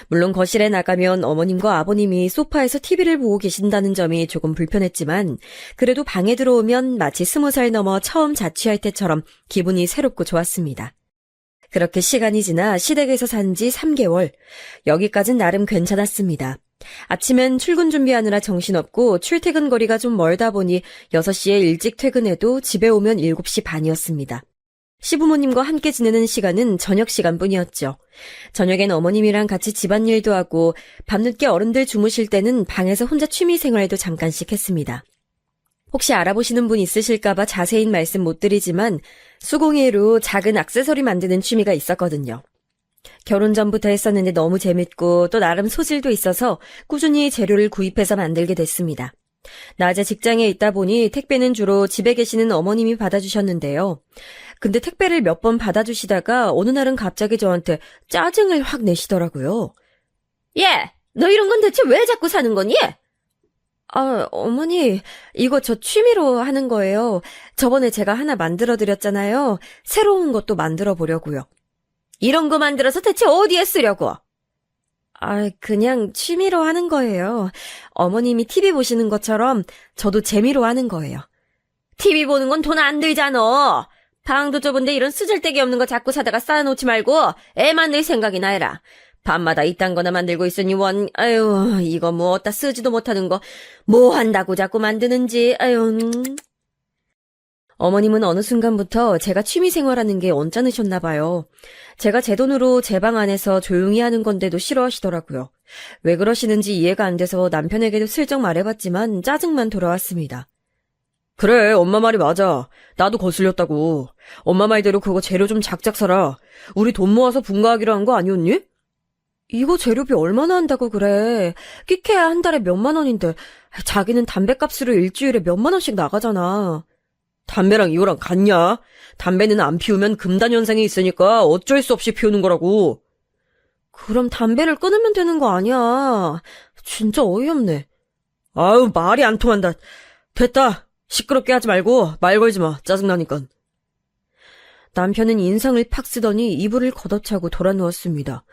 물론 거실에 나가면 어머님과 아버님이 소파에서 TV를 보고 계신다는 점이 조금 불편했지만 그래도 방에 들어오면 마치 20살 넘어 처음 자취할 때처럼 기분이 새롭고 좋았습니다. 그렇게 시간이 지나 시댁에서 산 지 3개월. 여기까진 나름 괜찮았습니다. 아침엔 출근 준비하느라 정신없고 출퇴근 거리가 좀 멀다 보니 6시에 일찍 퇴근해도 집에 오면 7시 반이었습니다. 시부모님과 함께 지내는 시간은 저녁 시간뿐이었죠. 저녁엔 어머님이랑 같이 집안일도 하고 밤늦게 어른들 주무실 때는 방에서 혼자 취미 생활도 잠깐씩 했습니다. 혹시 알아보시는 분 있으실까봐 자세히 말씀 못 드리지만 수공예로 작은 액세서리 만드는 취미가 있었거든요. 결혼 전부터 했었는데 너무 재밌고 또 나름 소질도 있어서 꾸준히 재료를 구입해서 만들게 됐습니다. 낮에 직장에 있다 보니 택배는 주로 집에 계시는 어머님이 받아주셨는데요. 근데 택배를 몇 번 받아주시다가 어느 날은 갑자기 저한테 짜증을 확 내시더라고요. 예, 너 이런 건 대체 왜 자꾸 사는 거니? 어머니, 이거 저 취미로 하는 거예요. 저번에 제가 하나 만들어드렸잖아요. 새로운 것도 만들어 보려고요. 이런 거 만들어서 대체 어디에 쓰려고? 그냥 취미로 하는 거예요. 어머님이 TV 보시는 것처럼 저도 재미로 하는 거예요. TV 보는 건 돈 안 들잖아. 방도 좁은데 이런 쓰잘데기 없는 거 자꾸 사다가 쌓아놓지 말고 애 만들 생각이나 해라. 밤마다 이딴 거나 만들고 있으니 아유, 이거 뭐 어디다 쓰지도 못하는 거 뭐 한다고 자꾸 만드는지, 아유. 어머님은 어느 순간부터 제가 취미 생활하는 게 언짢으셨나 봐요. 제가 제 돈으로 제 방 안에서 조용히 하는 건데도 싫어하시더라고요. 왜 그러시는지 이해가 안 돼서 남편에게도 슬쩍 말해봤지만 짜증만 돌아왔습니다. 그래, 엄마 말이 맞아. 나도 거슬렸다고. 엄마 말대로 그거 재료 좀 작작 사라. 우리 돈 모아서 분가하기로 한 거 아니었니? 이거 재료비 얼마나 한다고 그래. 끼케야 한 달에 몇만 원인데 자기는 담배값으로 일주일에 몇만 원씩 나가잖아. 담배랑 이거랑 같냐? 담배는 안 피우면 금단 현상이 있으니까 어쩔 수 없이 피우는 거라고. 그럼 담배를 끊으면 되는 거 아니야. 진짜 어이없네. 아유, 말이 안 통한다. 됐다. 시끄럽게 하지 말고 말 걸지 마. 짜증나니까. 남편은 인상을 팍 쓰더니 이불을 걷어차고 돌아 누웠습니다.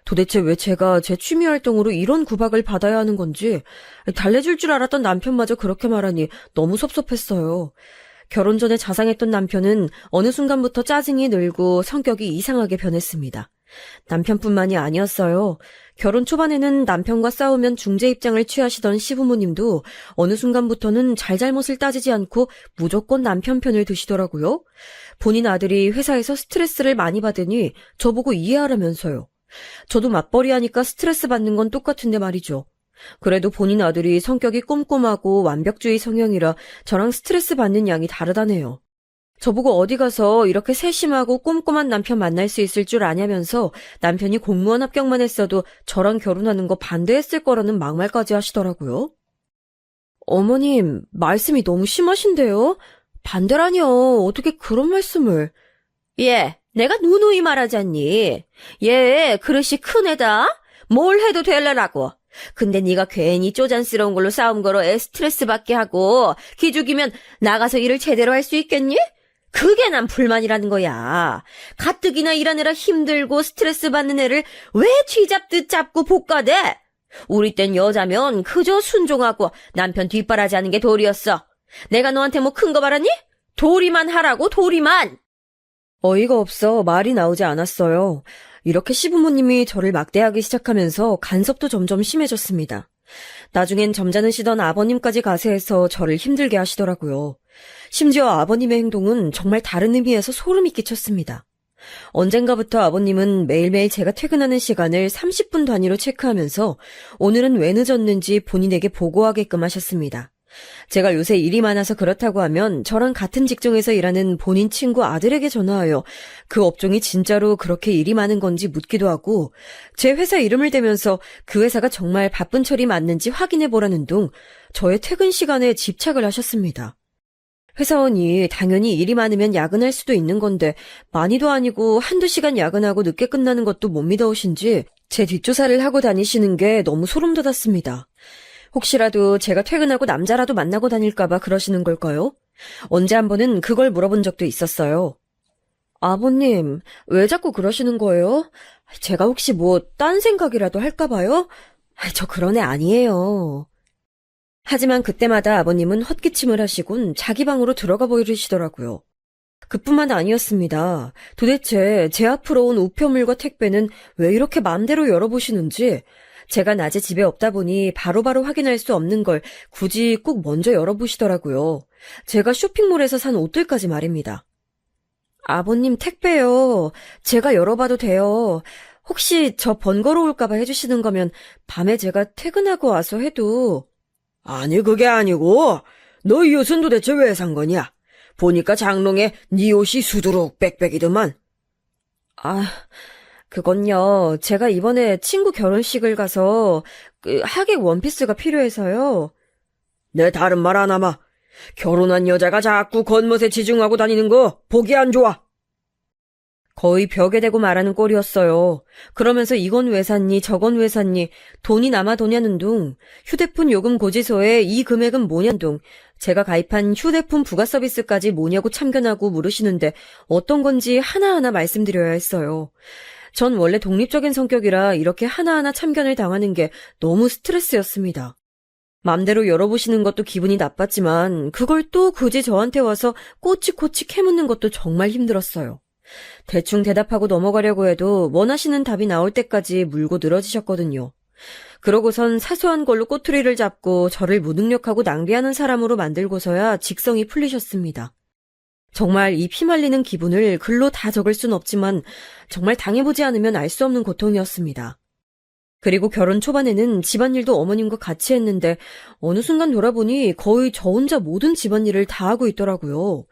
도대체 왜 제가 제 취미 활동으로 이런 구박을 받아야 하는 건지 달래줄 줄 알았던 남편마저 그렇게 말하니 너무 섭섭했어요. 결혼 전에 자상했던 남편은 어느 순간부터 짜증이 늘고 성격이 이상하게 변했습니다. 남편뿐만이 아니었어요. 결혼 초반에는 남편과 싸우면 중재 입장을 취하시던 시부모님도 어느 순간부터는 잘잘못을 따지지 않고 무조건 남편 편을 드시더라고요. 본인 아들이 회사에서 스트레스를 많이 받으니 저보고 이해하라면서요. 저도 맞벌이 하니까 스트레스 받는 건 똑같은데 말이죠. 그래도 본인 아들이 성격이 꼼꼼하고 완벽주의 성향이라 저랑 스트레스 받는 양이 다르다네요. 저보고 어디 가서 이렇게 세심하고 꼼꼼한 남편 만날 수 있을 줄 아냐면서 남편이 공무원 합격만 했어도 저랑 결혼하는 거 반대했을 거라는 막말까지 하시더라고요. 어머님, 말씀이 너무 심하신데요? 반대라뇨. 어떻게 그런 말씀을. 내가 누누이 말하잖니. 얘 그릇이 큰 애다. 뭘 해도 될라라고. 근데 네가 괜히 쪼잔스러운 걸로 싸움 걸어 애 스트레스 받게 하고 기죽이면 나가서 일을 제대로 할 수 있겠니? 그게 난 불만이라는 거야. 가뜩이나 일하느라 힘들고 스트레스 받는 애를 왜 쥐잡듯 잡고 볶아대? 우리 땐 여자면 그저 순종하고 남편 뒷바라지 하는 게 도리였어. 내가 너한테 뭐 큰 거 바랐니? 도리만 하라고, 도리만! 어이가 없어 말이 나오지 않았어요. 이렇게 시부모님이 저를 막대하기 시작하면서 간섭도 점점 심해졌습니다. 나중엔 점잖으시던 아버님까지 가세해서 저를 힘들게 하시더라고요. 심지어 아버님의 행동은 정말 다른 의미에서 소름이 끼쳤습니다. 언젠가부터 아버님은 매일매일 제가 퇴근하는 시간을 30분 단위로 체크하면서 오늘은 왜 늦었는지 본인에게 보고하게끔 하셨습니다. 제가 요새 일이 많아서 그렇다고 하면 저랑 같은 직종에서 일하는 본인 친구 아들에게 전화하여 그 업종이 진짜로 그렇게 일이 많은 건지 묻기도 하고 제 회사 이름을 대면서 그 회사가 정말 바쁜 철이 맞는지 확인해보라는 둥 저의 퇴근 시간에 집착을 하셨습니다. 회사원이 당연히 일이 많으면 야근할 수도 있는 건데 많이도 아니고 한두 시간 야근하고 늦게 끝나는 것도 못 믿어오신지 제 뒷조사를 하고 다니시는 게 너무 소름 돋았습니다. 혹시라도 제가 퇴근하고 남자라도 만나고 다닐까봐 그러시는 걸까요? 언제 한 번은 그걸 물어본 적도 있었어요. 아버님, 왜 자꾸 그러시는 거예요? 제가 혹시 뭐 딴 생각이라도 할까봐요? 저 그런 애 아니에요. 하지만 그때마다 아버님은 헛기침을 하시곤 자기 방으로 들어가 버리시더라고요. 그뿐만 아니었습니다. 도대체 제 앞으로 온 우편물과 택배는 왜 이렇게 마음대로 열어보시는지 제가 낮에 집에 없다 보니 바로바로 확인할 수 없는 걸 굳이 꼭 먼저 열어보시더라고요. 제가 쇼핑몰에서 산 옷들까지 말입니다. 아버님 택배요. 제가 열어봐도 돼요. 혹시 저 번거로울까봐 해주시는 거면 밤에 제가 퇴근하고 와서 해도. 아니, 그게 아니고 너 이 옷은 도대체 왜 산 거냐? 보니까 장롱에 네 옷이 수두룩 빽빽이더만. 그건요. 제가 이번에 친구 결혼식을 가서 하객 원피스가 필요해서요. 내 다른 말 안 하마. 결혼한 여자가 자꾸 겉멋에 지중하고 다니는 거 보기 안 좋아. 거의 벽에 대고 말하는 꼴이었어요. 그러면서 이건 왜 샀니 저건 왜 샀니 돈이 남아도냐는 둥 휴대폰 요금 고지서에 이 금액은 뭐냐는 둥 제가 가입한 휴대폰 부가 서비스까지 뭐냐고 참견하고 물으시는데 어떤 건지 하나하나 말씀드려야 했어요. 전 원래 독립적인 성격이라 이렇게 하나하나 참견을 당하는 게 너무 스트레스였습니다. 맘대로 열어보시는 것도 기분이 나빴지만 그걸 또 굳이 저한테 와서 꼬치꼬치 캐묻는 것도 정말 힘들었어요. 대충 대답하고 넘어가려고 해도 원하시는 답이 나올 때까지 물고 늘어지셨거든요. 그러고선 사소한 걸로 꼬투리를 잡고 저를 무능력하고 낭비하는 사람으로 만들고서야 직성이 풀리셨습니다. 정말 이 피말리는 기분을 글로 다 적을 순 없지만 정말 당해보지 않으면 알 수 없는 고통이었습니다. 그리고 결혼 초반에는 집안일도 어머님과 같이 했는데 어느 순간 돌아보니 거의 저 혼자 모든 집안일을 다 하고 있더라고요.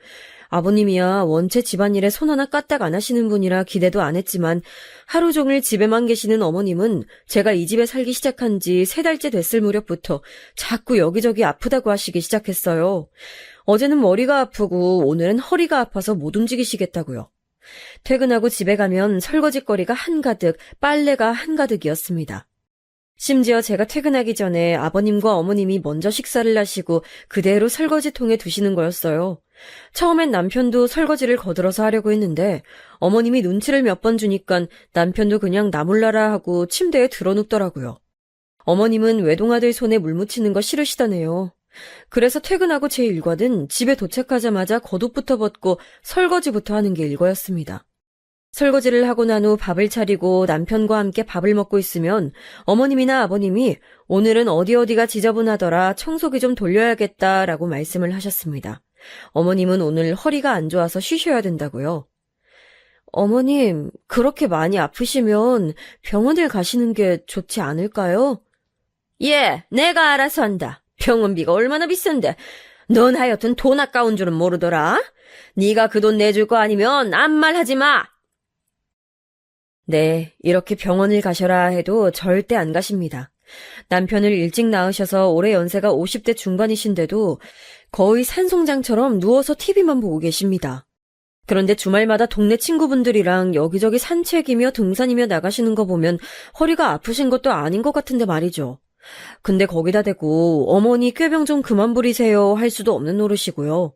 아버님이야 원체 집안일에 손 하나 까딱 안 하시는 분이라 기대도 안 했지만 하루 종일 집에만 계시는 어머님은 제가 이 집에 살기 시작한 지 3달째 됐을 무렵부터 자꾸 여기저기 아프다고 하시기 시작했어요. 어제는 머리가 아프고 오늘은 허리가 아파서 못 움직이시겠다고요. 퇴근하고 집에 가면 설거지거리가 한가득, 빨래가 한가득이었습니다. 심지어 제가 퇴근하기 전에 아버님과 어머님이 먼저 식사를 하시고 그대로 설거지통에 두시는 거였어요. 처음엔 남편도 설거지를 거들어서 하려고 했는데 어머님이 눈치를 몇 번 주니까 남편도 그냥 나 몰라라 하고 침대에 드러눕더라고요. 어머님은 외동아들 손에 물 묻히는 거 싫으시다네요. 그래서 퇴근하고 제 일과는 집에 도착하자마자 겉옷부터 벗고 설거지부터 하는 게 일과였습니다. 설거지를 하고 난 후 밥을 차리고 남편과 함께 밥을 먹고 있으면 어머님이나 아버님이 오늘은 어디가 지저분하더라 청소기 좀 돌려야겠다라고 말씀을 하셨습니다. 어머님은 오늘 허리가 안 좋아서 쉬셔야 된다고요. 어머님, 그렇게 많이 아프시면 병원을 가시는 게 좋지 않을까요? 예, 내가 알아서 한다. 병원비가 얼마나 비싼데. 넌 하여튼 돈 아까운 줄은 모르더라. 네가 그 돈 내줄 거 아니면 아무 말 하지 마. 네, 이렇게 병원을 가셔라 해도 절대 안 가십니다. 남편을 일찍 낳으셔서 올해 연세가 50대 중반이신데도 거의 산송장처럼 누워서 TV만 보고 계십니다. 그런데 주말마다 동네 친구분들이랑 여기저기 산책이며 등산이며 나가시는 거 보면 허리가 아프신 것도 아닌 것 같은데 말이죠. 근데 거기다 대고 어머니 꾀병 좀 그만 부리세요 할 수도 없는 노릇이고요.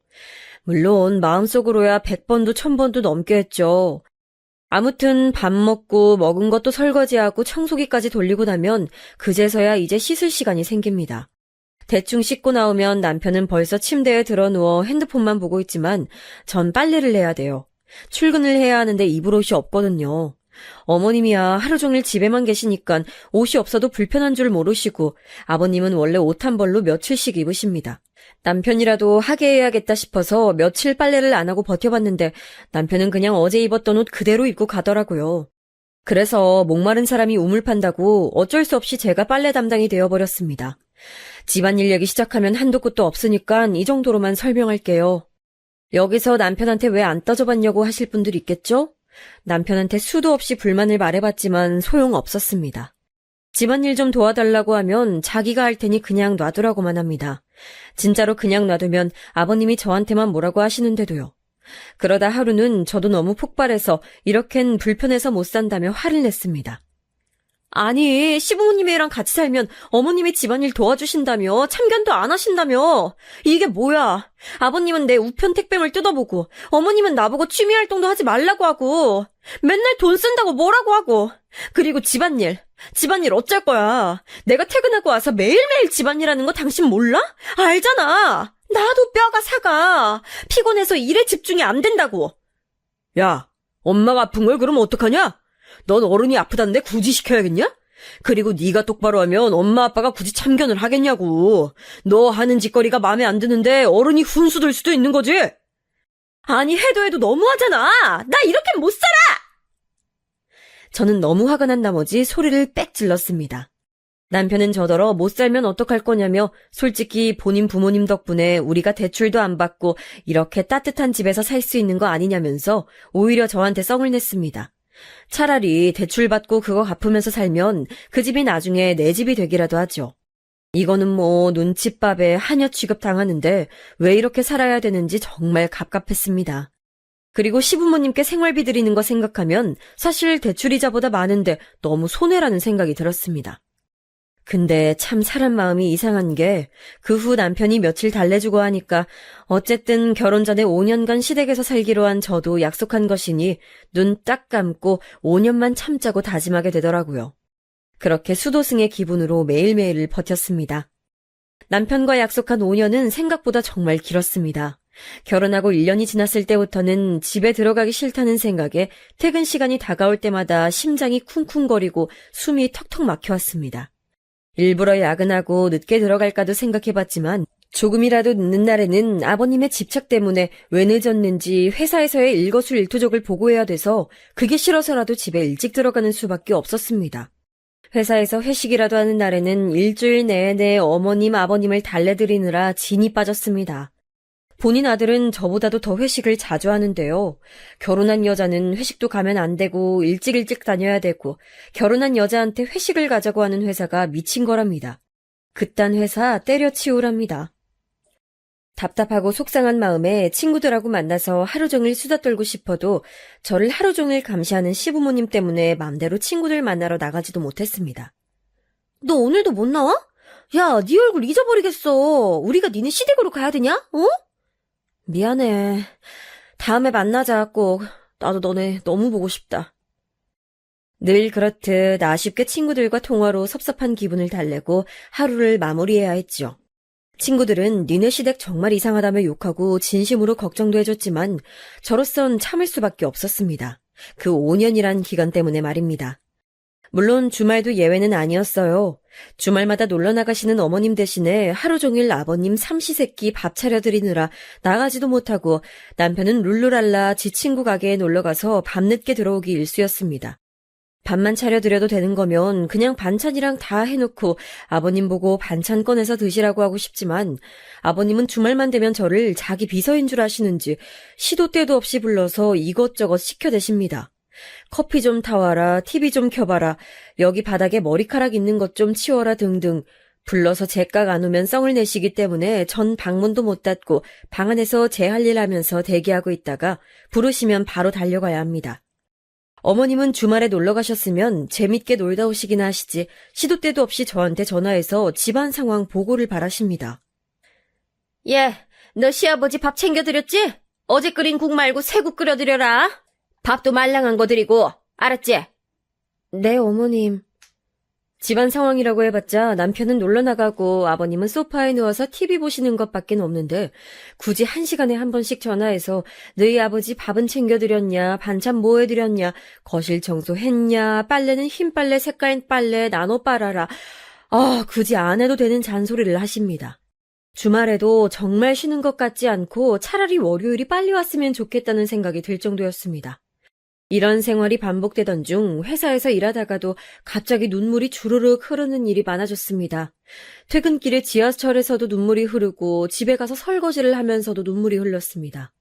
물론 마음속으로야 100번도 1000번도 넘게 했죠. 아무튼 밥 먹고 먹은 것도 설거지하고 청소기까지 돌리고 나면 그제서야 이제 씻을 시간이 생깁니다. 대충 씻고 나오면 남편은 벌써 침대에 드러누워 핸드폰만 보고 있지만 전 빨래를 해야 돼요. 출근을 해야 하는데 입을 옷이 없거든요. 어머님이야 하루 종일 집에만 계시니까 옷이 없어도 불편한 줄 모르시고 아버님은 원래 옷 한 벌로 며칠씩 입으십니다. 남편이라도 하게 해야겠다 싶어서 며칠 빨래를 안 하고 버텨봤는데 남편은 그냥 어제 입었던 옷 그대로 입고 가더라고요. 그래서 목마른 사람이 우물 판다고 어쩔 수 없이 제가 빨래 담당이 되어버렸습니다. 집안일 얘기 시작하면 한도 끝도 없으니까 이 정도로만 설명할게요. 여기서 남편한테 왜 안 따져봤냐고 하실 분들 있겠죠? 남편한테 수도 없이 불만을 말해봤지만 소용없었습니다. 집안일 좀 도와달라고 하면 자기가 할 테니 그냥 놔두라고만 합니다. 진짜로 그냥 놔두면 아버님이 저한테만 뭐라고 하시는데도요. 그러다 하루는 저도 너무 폭발해서 이렇겐 불편해서 못 산다며 화를 냈습니다. 아니, 시부모님이랑 같이 살면 어머님이 집안일 도와주신다며 참견도 안 하신다며. 이게 뭐야. 아버님은 내 우편 택배물 뜯어보고 어머님은 나보고 취미활동도 하지 말라고 하고 맨날 돈 쓴다고 뭐라고 하고 그리고 집안일 어쩔 거야. 내가 퇴근하고 와서 매일매일 집안일하는 거 당신 몰라? 알잖아. 나도 뼈가 사가. 피곤해서 일에 집중이 안 된다고. 야, 엄마가 아픈 걸 그럼 어떡하냐? 넌 어른이 아프다는데 굳이 시켜야겠냐? 그리고 네가 똑바로 하면 엄마 아빠가 굳이 참견을 하겠냐고. 너 하는 짓거리가 마음에 안 드는데 어른이 훈수 둘 수도 있는 거지? 아니 해도 너무하잖아. 나 이렇게 못 살아. 저는 너무 화가 난 나머지 소리를 빽 질렀습니다. 남편은 저더러 못 살면 어떡할 거냐며 솔직히 본인 부모님 덕분에 우리가 대출도 안 받고 이렇게 따뜻한 집에서 살 수 있는 거 아니냐면서 오히려 저한테 썽을 냈습니다. 차라리 대출 받고 그거 갚으면서 살면 그 집이 나중에 내 집이 되기라도 하죠. 이거는 뭐 눈칫밥에 하녀 취급 당하는데 왜 이렇게 살아야 되는지 정말 갑갑했습니다. 그리고 시부모님께 생활비 드리는 거 생각하면 사실 대출이자보다 많은데 너무 손해라는 생각이 들었습니다. 근데 참 사람 마음이 이상한 게 그 후 남편이 며칠 달래주고 하니까 어쨌든 결혼 전에 5년간 시댁에서 살기로 한 저도 약속한 것이니 눈 딱 감고 5년만 참자고 다짐하게 되더라고요. 그렇게 수도승의 기분으로 매일매일을 버텼습니다. 남편과 약속한 5년은 생각보다 정말 길었습니다. 결혼하고 1년이 지났을 때부터는 집에 들어가기 싫다는 생각에 퇴근 시간이 다가올 때마다 심장이 쿵쿵거리고 숨이 턱턱 막혀왔습니다. 일부러 야근하고 늦게 들어갈까도 생각해봤지만 조금이라도 늦는 날에는 아버님의 집착 때문에 왜 늦었는지 회사에서의 일거수일투족을 보고해야 돼서 그게 싫어서라도 집에 일찍 들어가는 수밖에 없었습니다. 회사에서 회식이라도 하는 날에는 일주일 내내 어머님, 아버님을 달래드리느라 진이 빠졌습니다. 본인 아들은 저보다도 더 회식을 자주 하는데요. 결혼한 여자는 회식도 가면 안 되고 일찍 다녀야 되고 결혼한 여자한테 회식을 가자고 하는 회사가 미친 거랍니다. 그딴 회사 때려치우랍니다. 답답하고 속상한 마음에 친구들하고 만나서 하루 종일 수다 떨고 싶어도 저를 하루 종일 감시하는 시부모님 때문에 맘대로 친구들 만나러 나가지도 못했습니다. 너 오늘도 못 나와? 야, 네 얼굴 잊어버리겠어. 우리가 니네 시댁으로 가야 되냐? 어? 미안해. 다음에 만나자 꼭. 나도 너네 너무 보고 싶다. 늘 그렇듯 아쉽게 친구들과 통화로 섭섭한 기분을 달래고 하루를 마무리해야 했죠. 친구들은 니네 시댁 정말 이상하다며 욕하고 진심으로 걱정도 해줬지만 저로선 참을 수밖에 없었습니다. 그 5년이란 기간 때문에 말입니다. 물론 주말도 예외는 아니었어요. 주말마다 놀러 나가시는 어머님 대신에 하루 종일 아버님 삼시세끼 밥 차려드리느라 나가지도 못하고 남편은 룰루랄라 지 친구 가게에 놀러가서 밤늦게 들어오기 일쑤였습니다. 밥만 차려드려도 되는 거면 그냥 반찬이랑 다 해놓고 아버님 보고 반찬 꺼내서 드시라고 하고 싶지만 아버님은 주말만 되면 저를 자기 비서인 줄 아시는지 시도 때도 없이 불러서 이것저것 시켜대십니다. 커피 좀 타와라, TV 좀 켜봐라, 여기 바닥에 머리카락 있는 것 좀 치워라 등등 불러서 제깍 안 오면 썽을 내시기 때문에 전 방문도 못 닫고 방 안에서 제 할 일 하면서 대기하고 있다가 부르시면 바로 달려가야 합니다. 어머님은 주말에 놀러 가셨으면 재밌게 놀다 오시기나 하시지 시도 때도 없이 저한테 전화해서 집안 상황 보고를 바라십니다. 예, 너 시아버지 밥 챙겨드렸지? 어제 끓인 국 말고 새국 끓여드려라. 밥도 말랑한 거 드리고, 알았지? 네, 어머님. 집안 상황이라고 해봤자 남편은 놀러 나가고 아버님은 소파에 누워서 TV 보시는 것밖엔 없는데 굳이 1시간에 한 번씩 전화해서 너희 아버지 밥은 챙겨드렸냐, 반찬 뭐 해드렸냐, 거실 청소했냐, 빨래는 흰 빨래, 색깔 빨래 나눠 빨아라. 굳이 안 해도 되는 잔소리를 하십니다. 주말에도 정말 쉬는 것 같지 않고 차라리 월요일이 빨리 왔으면 좋겠다는 생각이 들 정도였습니다. 이런 생활이 반복되던 중 회사에서 일하다가도 갑자기 눈물이 주르륵 흐르는 일이 많아졌습니다. 퇴근길에 지하철에서도 눈물이 흐르고 집에 가서 설거지를 하면서도 눈물이 흘렀습니다.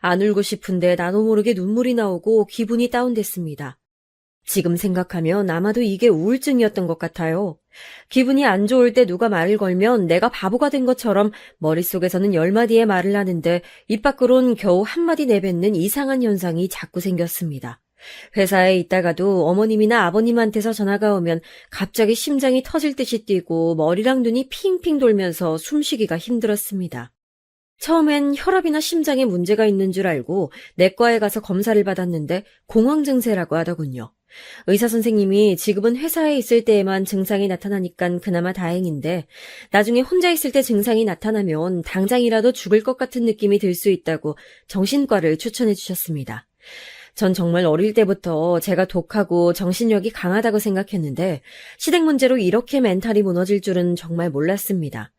안 울고 싶은데 나도 모르게 눈물이 나오고 기분이 다운됐습니다. 지금 생각하면 아마도 이게 우울증이었던 것 같아요. 기분이 안 좋을 때 누가 말을 걸면 내가 바보가 된 것처럼 머릿속에서는 10마디의 말을 하는데 입 밖으론 겨우 한마디 내뱉는 이상한 현상이 자꾸 생겼습니다. 회사에 있다가도 어머님이나 아버님한테서 전화가 오면 갑자기 심장이 터질 듯이 뛰고 머리랑 눈이 핑핑 돌면서 숨쉬기가 힘들었습니다. 처음엔 혈압이나 심장에 문제가 있는 줄 알고 내과에 가서 검사를 받았는데 공황 증세라고 하더군요. 의사 선생님이 지금은 회사에 있을 때에만 증상이 나타나니깐 그나마 다행인데 나중에 혼자 있을 때 증상이 나타나면 당장이라도 죽을 것 같은 느낌이 들 수 있다고 정신과를 추천해 주셨습니다. 전 정말 어릴 때부터 제가 독하고 정신력이 강하다고 생각했는데 시댁 문제로 이렇게 멘탈이 무너질 줄은 정말 몰랐습니다.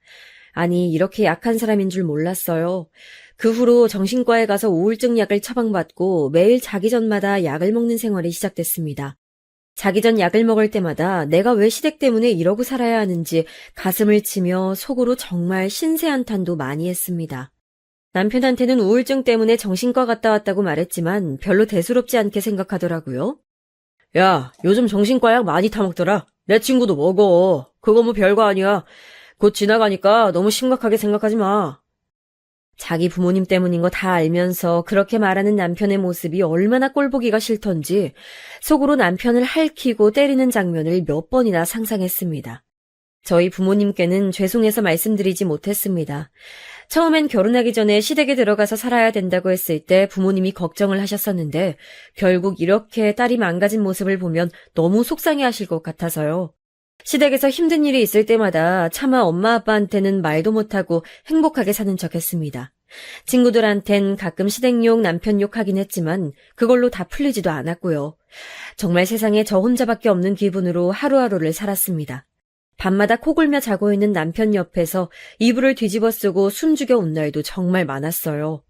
아니, 이렇게 약한 사람인 줄 몰랐어요. 그 후로 정신과에 가서 우울증 약을 처방받고 매일 자기 전마다 약을 먹는 생활이 시작됐습니다. 자기 전 약을 먹을 때마다 내가 왜 시댁 때문에 이러고 살아야 하는지 가슴을 치며 속으로 정말 신세한탄도 많이 했습니다. 남편한테는 우울증 때문에 정신과 갔다 왔다고 말했지만 별로 대수롭지 않게 생각하더라고요. 야, 요즘 정신과 약 많이 타먹더라. 내 친구도 먹어. 그거 뭐 별거 아니야. 곧 지나가니까 너무 심각하게 생각하지 마. 자기 부모님 때문인 거 다 알면서 그렇게 말하는 남편의 모습이 얼마나 꼴보기가 싫던지 속으로 남편을 핥히고 때리는 장면을 몇 번이나 상상했습니다. 저희 부모님께는 죄송해서 말씀드리지 못했습니다. 처음엔 결혼하기 전에 시댁에 들어가서 살아야 된다고 했을 때 부모님이 걱정을 하셨었는데 결국 이렇게 딸이 망가진 모습을 보면 너무 속상해하실 것 같아서요. 시댁에서 힘든 일이 있을 때마다 차마 엄마 아빠한테는 말도 못하고 행복하게 사는 척 했습니다. 친구들한텐 가끔 시댁욕 남편욕 하긴 했지만 그걸로 다 풀리지도 않았고요. 정말 세상에 저 혼자밖에 없는 기분으로 하루하루를 살았습니다. 밤마다 코골며 자고 있는 남편 옆에서 이불을 뒤집어 쓰고 숨죽여 온 날도 정말 많았어요.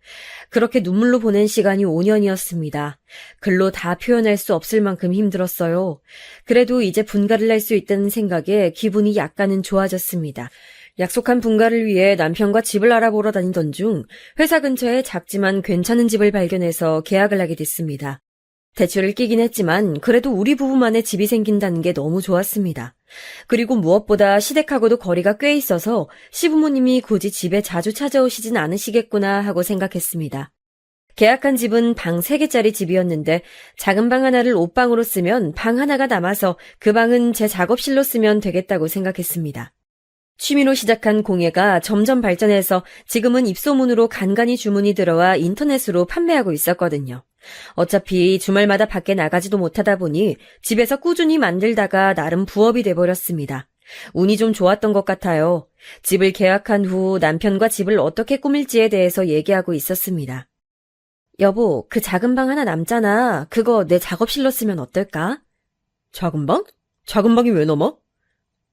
그렇게 눈물로 보낸 시간이 5년이었습니다. 글로 다 표현할 수 없을 만큼 힘들었어요. 그래도 이제 분가를 낼 수 있다는 생각에 기분이 약간은 좋아졌습니다. 약속한 분가를 위해 남편과 집을 알아보러 다니던 중 회사 근처에 작지만 괜찮은 집을 발견해서 계약을 하게 됐습니다. 대출을 끼긴 했지만 그래도 우리 부부만의 집이 생긴다는 게 너무 좋았습니다. 그리고 무엇보다 시댁하고도 거리가 꽤 있어서 시부모님이 굳이 집에 자주 찾아오시진 않으시겠구나 하고 생각했습니다. 계약한 집은 방 3개짜리 집이었는데 작은 방 하나를 옷방으로 쓰면 방 하나가 남아서 그 방은 제 작업실로 쓰면 되겠다고 생각했습니다. 취미로 시작한 공예가 점점 발전해서 지금은 입소문으로 간간히 주문이 들어와 인터넷으로 판매하고 있었거든요. 어차피 주말마다 밖에 나가지도 못하다 보니 집에서 꾸준히 만들다가 나름 부업이 돼버렸습니다. 운이 좀 좋았던 것 같아요. 집을 계약한 후 남편과 집을 어떻게 꾸밀지에 대해서 얘기하고 있었습니다. 여보, 그 작은 방 하나 남잖아. 그거 내 작업실로 쓰면 어떨까? 작은 방? 작은 방이 왜 넘어?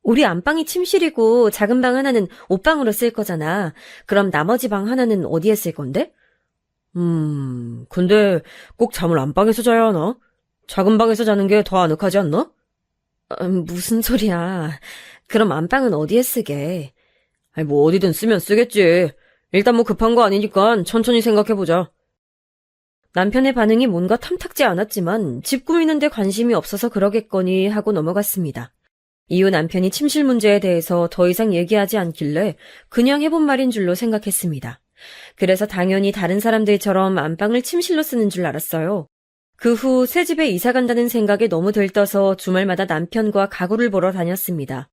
우리 안방이 침실이고 작은 방 하나는 옷방으로 쓸 거잖아. 그럼 나머지 방 하나는 어디에 쓸 건데? 근데 꼭 잠을 안방에서 자야 하나? 작은 방에서 자는 게 더 아늑하지 않나? 무슨 소리야. 그럼 안방은 어디에 쓰게? 아니, 뭐 어디든 쓰면 쓰겠지. 일단 뭐 급한 거 아니니까 천천히 생각해보자. 남편의 반응이 뭔가 탐탁지 않았지만 집 꾸미는데 관심이 없어서 그러겠거니 하고 넘어갔습니다. 이후 남편이 침실 문제에 대해서 더 이상 얘기하지 않길래 그냥 해본 말인 줄로 생각했습니다. 그래서 당연히 다른 사람들처럼 안방을 침실로 쓰는 줄 알았어요. 그 후 새 집에 이사 간다는 생각에 너무 들떠서 주말마다 남편과 가구를 보러 다녔습니다.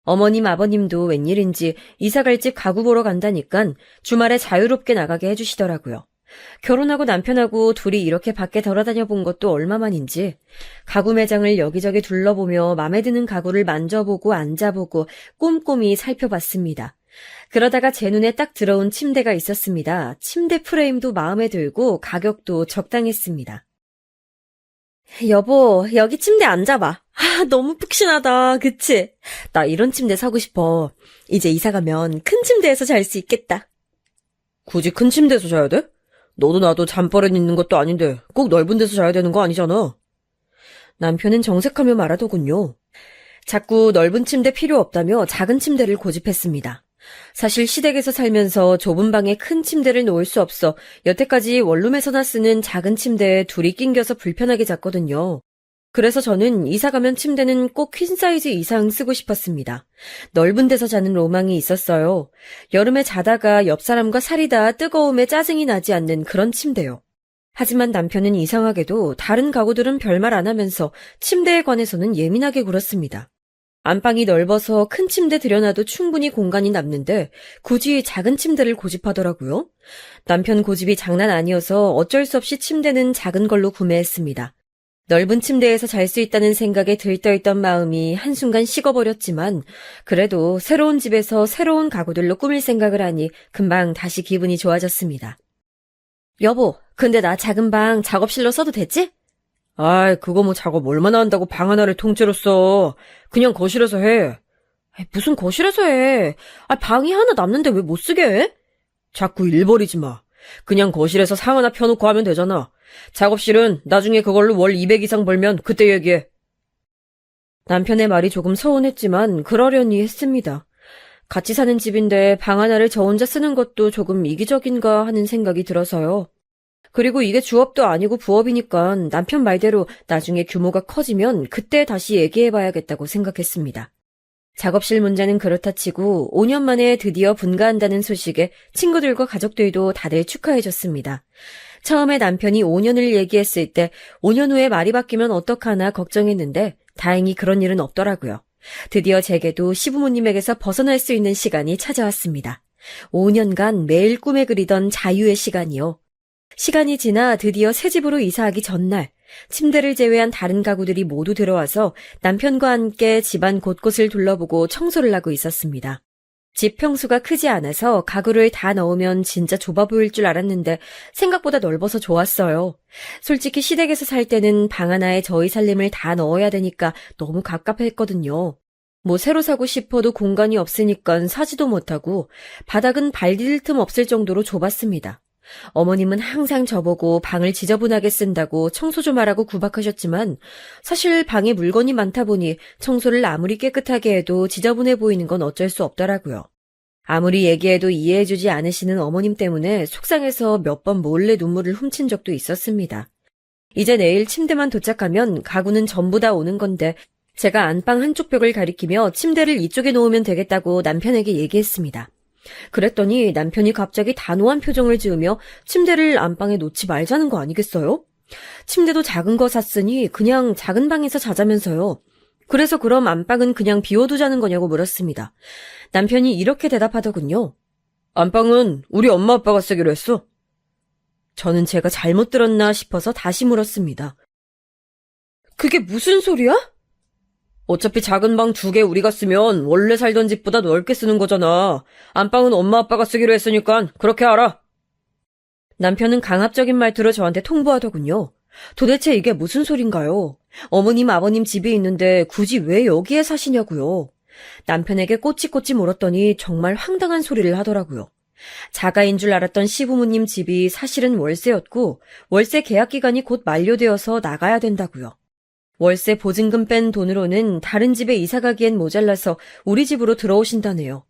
어머님 아버님도 웬일인지 이사 갈 집 가구 보러 간다니깐 주말에 자유롭게 나가게 해주시더라고요. 결혼하고 남편하고 둘이 이렇게 밖에 돌아다녀 본 것도 얼마만인지 가구 매장을 여기저기 둘러보며 마음에 드는 가구를 만져보고 앉아보고 꼼꼼히 살펴봤습니다. 그러다가 제 눈에 딱 들어온 침대가 있었습니다. 침대 프레임도 마음에 들고 가격도 적당했습니다. 여보, 여기 침대 앉아봐. 너무 푹신하다, 그치? 나 이런 침대 사고 싶어. 이제 이사 가면 큰 침대에서 잘 수 있겠다. 굳이 큰 침대에서 자야 돼? 너도 나도 잠버릇 있는 것도 아닌데 꼭 넓은 데서 자야 되는 거 아니잖아. 남편은 정색하며 말하더군요. 자꾸 넓은 침대 필요 없다며 작은 침대를 고집했습니다. 사실 시댁에서 살면서 좁은 방에 큰 침대를 놓을 수 없어 여태까지 원룸에서나 쓰는 작은 침대에 둘이 낑겨서 불편하게 잤거든요. 그래서 저는 이사 가면 침대는 꼭 퀸 사이즈 이상 쓰고 싶었습니다. 넓은 데서 자는 로망이 있었어요. 여름에 자다가 옆 사람과 살이다 뜨거움에 짜증이 나지 않는 그런 침대요. 하지만 남편은 이상하게도 다른 가구들은 별말 안 하면서 침대에 관해서는 예민하게 굴었습니다. 안방이 넓어서 큰 침대 들여놔도 충분히 공간이 남는데 굳이 작은 침대를 고집하더라고요. 남편 고집이 장난 아니어서 어쩔 수 없이 침대는 작은 걸로 구매했습니다. 넓은 침대에서 잘 수 있다는 생각에 들떠있던 마음이 한순간 식어버렸지만 그래도 새로운 집에서 새로운 가구들로 꾸밀 생각을 하니 금방 다시 기분이 좋아졌습니다. 여보, 근데 나 작은 방 작업실로 써도 되지? 아이, 그거 뭐 작업 얼마나 한다고 방 하나를 통째로 써. 그냥 거실에서 해. 무슨 거실에서 해. 방이 하나 남는데 왜 못 쓰게 해? 자꾸 일 버리지 마. 그냥 거실에서 상 하나 펴놓고 하면 되잖아. 작업실은 나중에 그걸로 월 200 이상 벌면 그때 얘기해. 남편의 말이 조금 서운했지만 그러려니 했습니다. 같이 사는 집인데 방 하나를 저 혼자 쓰는 것도 조금 이기적인가 하는 생각이 들어서요. 그리고 이게 주업도 아니고 부업이니까 남편 말대로 나중에 규모가 커지면 그때 다시 얘기해봐야겠다고 생각했습니다. 작업실 문제는 그렇다 치고 5년 만에 드디어 분가한다는 소식에 친구들과 가족들도 다들 축하해줬습니다. 처음에 남편이 5년을 얘기했을 때 5년 후에 말이 바뀌면 어떡하나 걱정했는데 다행히 그런 일은 없더라고요. 드디어 제게도 시부모님에게서 벗어날 수 있는 시간이 찾아왔습니다. 5년간 매일 꿈에 그리던 자유의 시간이요. 시간이 지나 드디어 새 집으로 이사하기 전날, 침대를 제외한 다른 가구들이 모두 들어와서 남편과 함께 집안 곳곳을 둘러보고 청소를 하고 있었습니다. 집 평수가 크지 않아서 가구를 다 넣으면 진짜 좁아 보일 줄 알았는데 생각보다 넓어서 좋았어요. 솔직히 시댁에서 살 때는 방 하나에 저희 살림을 다 넣어야 되니까 너무 갑갑했거든요. 뭐 새로 사고 싶어도 공간이 없으니까 사지도 못하고 바닥은 발 디딜 틈 없을 정도로 좁았습니다. 어머님은 항상 저보고 방을 지저분하게 쓴다고 청소 좀 하라고 구박하셨지만 사실 방에 물건이 많다 보니 청소를 아무리 깨끗하게 해도 지저분해 보이는 건 어쩔 수 없더라고요. 아무리 얘기해도 이해해주지 않으시는 어머님 때문에 속상해서 몇 번 몰래 눈물을 훔친 적도 있었습니다. 이제 내일 침대만 도착하면 가구는 전부 다 오는 건데 제가 안방 한쪽 벽을 가리키며 침대를 이쪽에 놓으면 되겠다고 남편에게 얘기했습니다. 그랬더니 남편이 갑자기 단호한 표정을 지으며 침대를 안방에 놓지 말자는 거 아니겠어요? 침대도 작은 거 샀으니 그냥 작은 방에서 자자면서요. 그래서 그럼 안방은 그냥 비워두자는 거냐고 물었습니다. 남편이 이렇게 대답하더군요. 안방은 우리 엄마 아빠가 쓰기로 했어. 저는 제가 잘못 들었나 싶어서 다시 물었습니다. 그게 무슨 소리야? 어차피 작은 방 2개 우리가 쓰면 원래 살던 집보다 넓게 쓰는 거잖아. 안방은 엄마 아빠가 쓰기로 했으니까 그렇게 알아. 남편은 강압적인 말투로 저한테 통보하더군요. 도대체 이게 무슨 소린가요? 어머님 아버님 집이 있는데 굳이 왜 여기에 사시냐고요. 남편에게 꼬치꼬치 물었더니 정말 황당한 소리를 하더라고요. 자가인 줄 알았던 시부모님 집이 사실은 월세였고 월세 계약 기간이 곧 만료되어서 나가야 된다고요. 월세 보증금 뺀 돈으로는 다른 집에 이사 가기엔 모자라서 우리 집으로 들어오신다네요.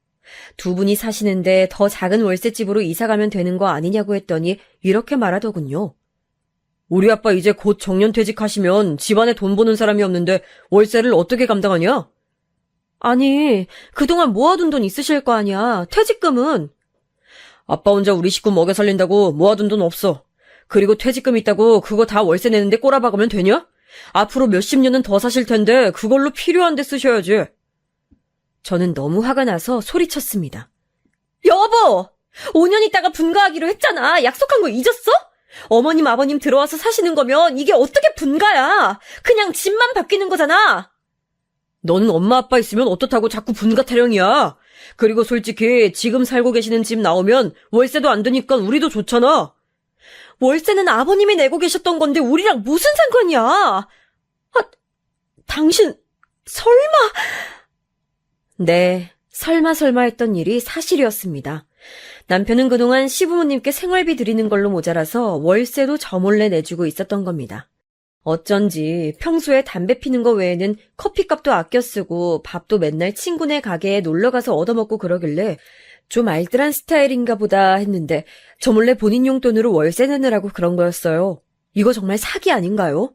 2분이 사시는데 더 작은 월세집으로 이사 가면 되는 거 아니냐고 했더니 이렇게 말하더군요. 우리 아빠 이제 곧 정년퇴직하시면 집안에 돈 버는 사람이 없는데 월세를 어떻게 감당하냐? 아니, 그동안 모아둔 돈 있으실 거 아니야. 퇴직금은. 아빠 혼자 우리 식구 먹여 살린다고 모아둔 돈 없어. 그리고 퇴직금 있다고 그거 다 월세 내는데 꼬라박으면 되냐? 앞으로 몇십 년은 더 사실 텐데 그걸로 필요한 데 쓰셔야지. 저는 너무 화가 나서 소리쳤습니다. 여보! 5년 있다가 분가하기로 했잖아. 약속한 거 잊었어? 어머님 아버님 들어와서 사시는 거면 이게 어떻게 분가야? 그냥 집만 바뀌는 거잖아. 너는 엄마 아빠 있으면 어떻다고 자꾸 분가 타령이야. 그리고 솔직히 지금 살고 계시는 집 나오면 월세도 안 드니까 우리도 좋잖아. 월세는 아버님이 내고 계셨던 건데 우리랑 무슨 상관이야? 아, 당신 설마... 네, 설마 했던 일이 사실이었습니다. 남편은 그동안 시부모님께 생활비 드리는 걸로 모자라서 월세도 저 몰래 내주고 있었던 겁니다. 어쩐지 평소에 담배 피는 거 외에는 커피값도 아껴 쓰고 밥도 맨날 친구네 가게에 놀러가서 얻어먹고 그러길래 좀 알뜰한 스타일인가 보다 했는데 저 몰래 본인 용돈으로 월세 내느라고 그런 거였어요. 이거 정말 사기 아닌가요?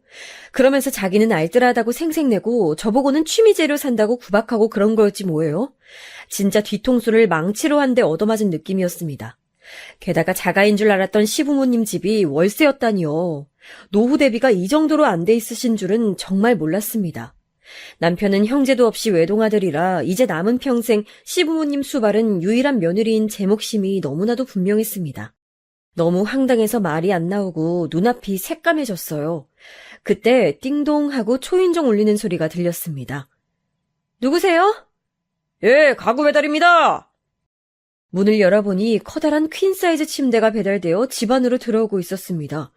그러면서 자기는 알뜰하다고 생색내고 저보고는 취미재료 산다고 구박하고 그런 거였지 뭐예요? 진짜 뒤통수를 망치로 한 대 얻어맞은 느낌이었습니다. 게다가 자가인 줄 알았던 시부모님 집이 월세였다니요. 노후 대비가 이 정도로 안 돼 있으신 줄은 정말 몰랐습니다. 남편은 형제도 없이 외동아들이라 이제 남은 평생 시부모님 수발은 유일한 며느리인 제 몫임이 너무나도 분명했습니다. 너무 황당해서 말이 안 나오고 눈앞이 새까매졌어요. 그때 띵동 하고 초인종 울리는 소리가 들렸습니다. 누구세요? 예, 가구 배달입니다. 문을 열어보니 커다란 퀸사이즈 침대가 배달되어 집 안으로 들어오고 있었습니다.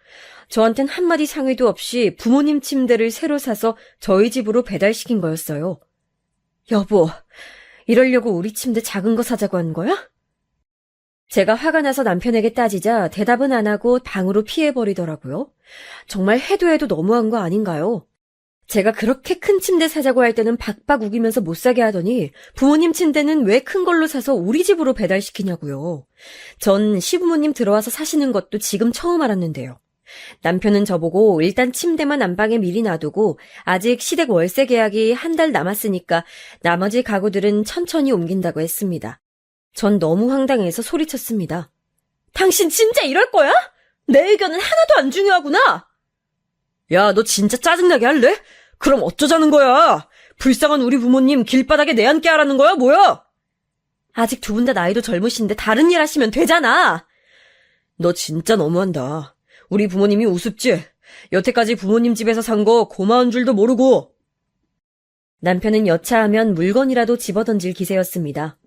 저한텐 한마디 상의도 없이 부모님 침대를 새로 사서 저희 집으로 배달시킨 거였어요. 여보, 이러려고 우리 침대 작은 거 사자고 한 거야? 제가 화가 나서 남편에게 따지자 대답은 안 하고 방으로 피해버리더라고요. 정말 해도 너무한 거 아닌가요? 제가 그렇게 큰 침대 사자고 할 때는 박박 우기면서 못 사게 하더니 부모님 침대는 왜 큰 걸로 사서 우리 집으로 배달시키냐고요. 전 시부모님 들어와서 사시는 것도 지금 처음 알았는데요. 남편은 저보고 일단 침대만 안방에 미리 놔두고 아직 시댁 월세 계약이 한 달 남았으니까 나머지 가구들은 천천히 옮긴다고 했습니다. 전 너무 황당해서 소리쳤습니다. 당신 진짜 이럴 거야? 내 의견은 하나도 안 중요하구나. 야, 너 진짜 짜증나게 할래? 그럼 어쩌자는 거야? 불쌍한 우리 부모님 길바닥에 내앉게 하라는 거야, 뭐야? 아직 두 분 다 나이도 젊으신데 다른 일 하시면 되잖아. 너 진짜 너무한다. 우리 부모님이 우습지? 여태까지 부모님 집에서 산 거 고마운 줄도 모르고. 남편은 여차하면 물건이라도 집어던질 기세였습니다.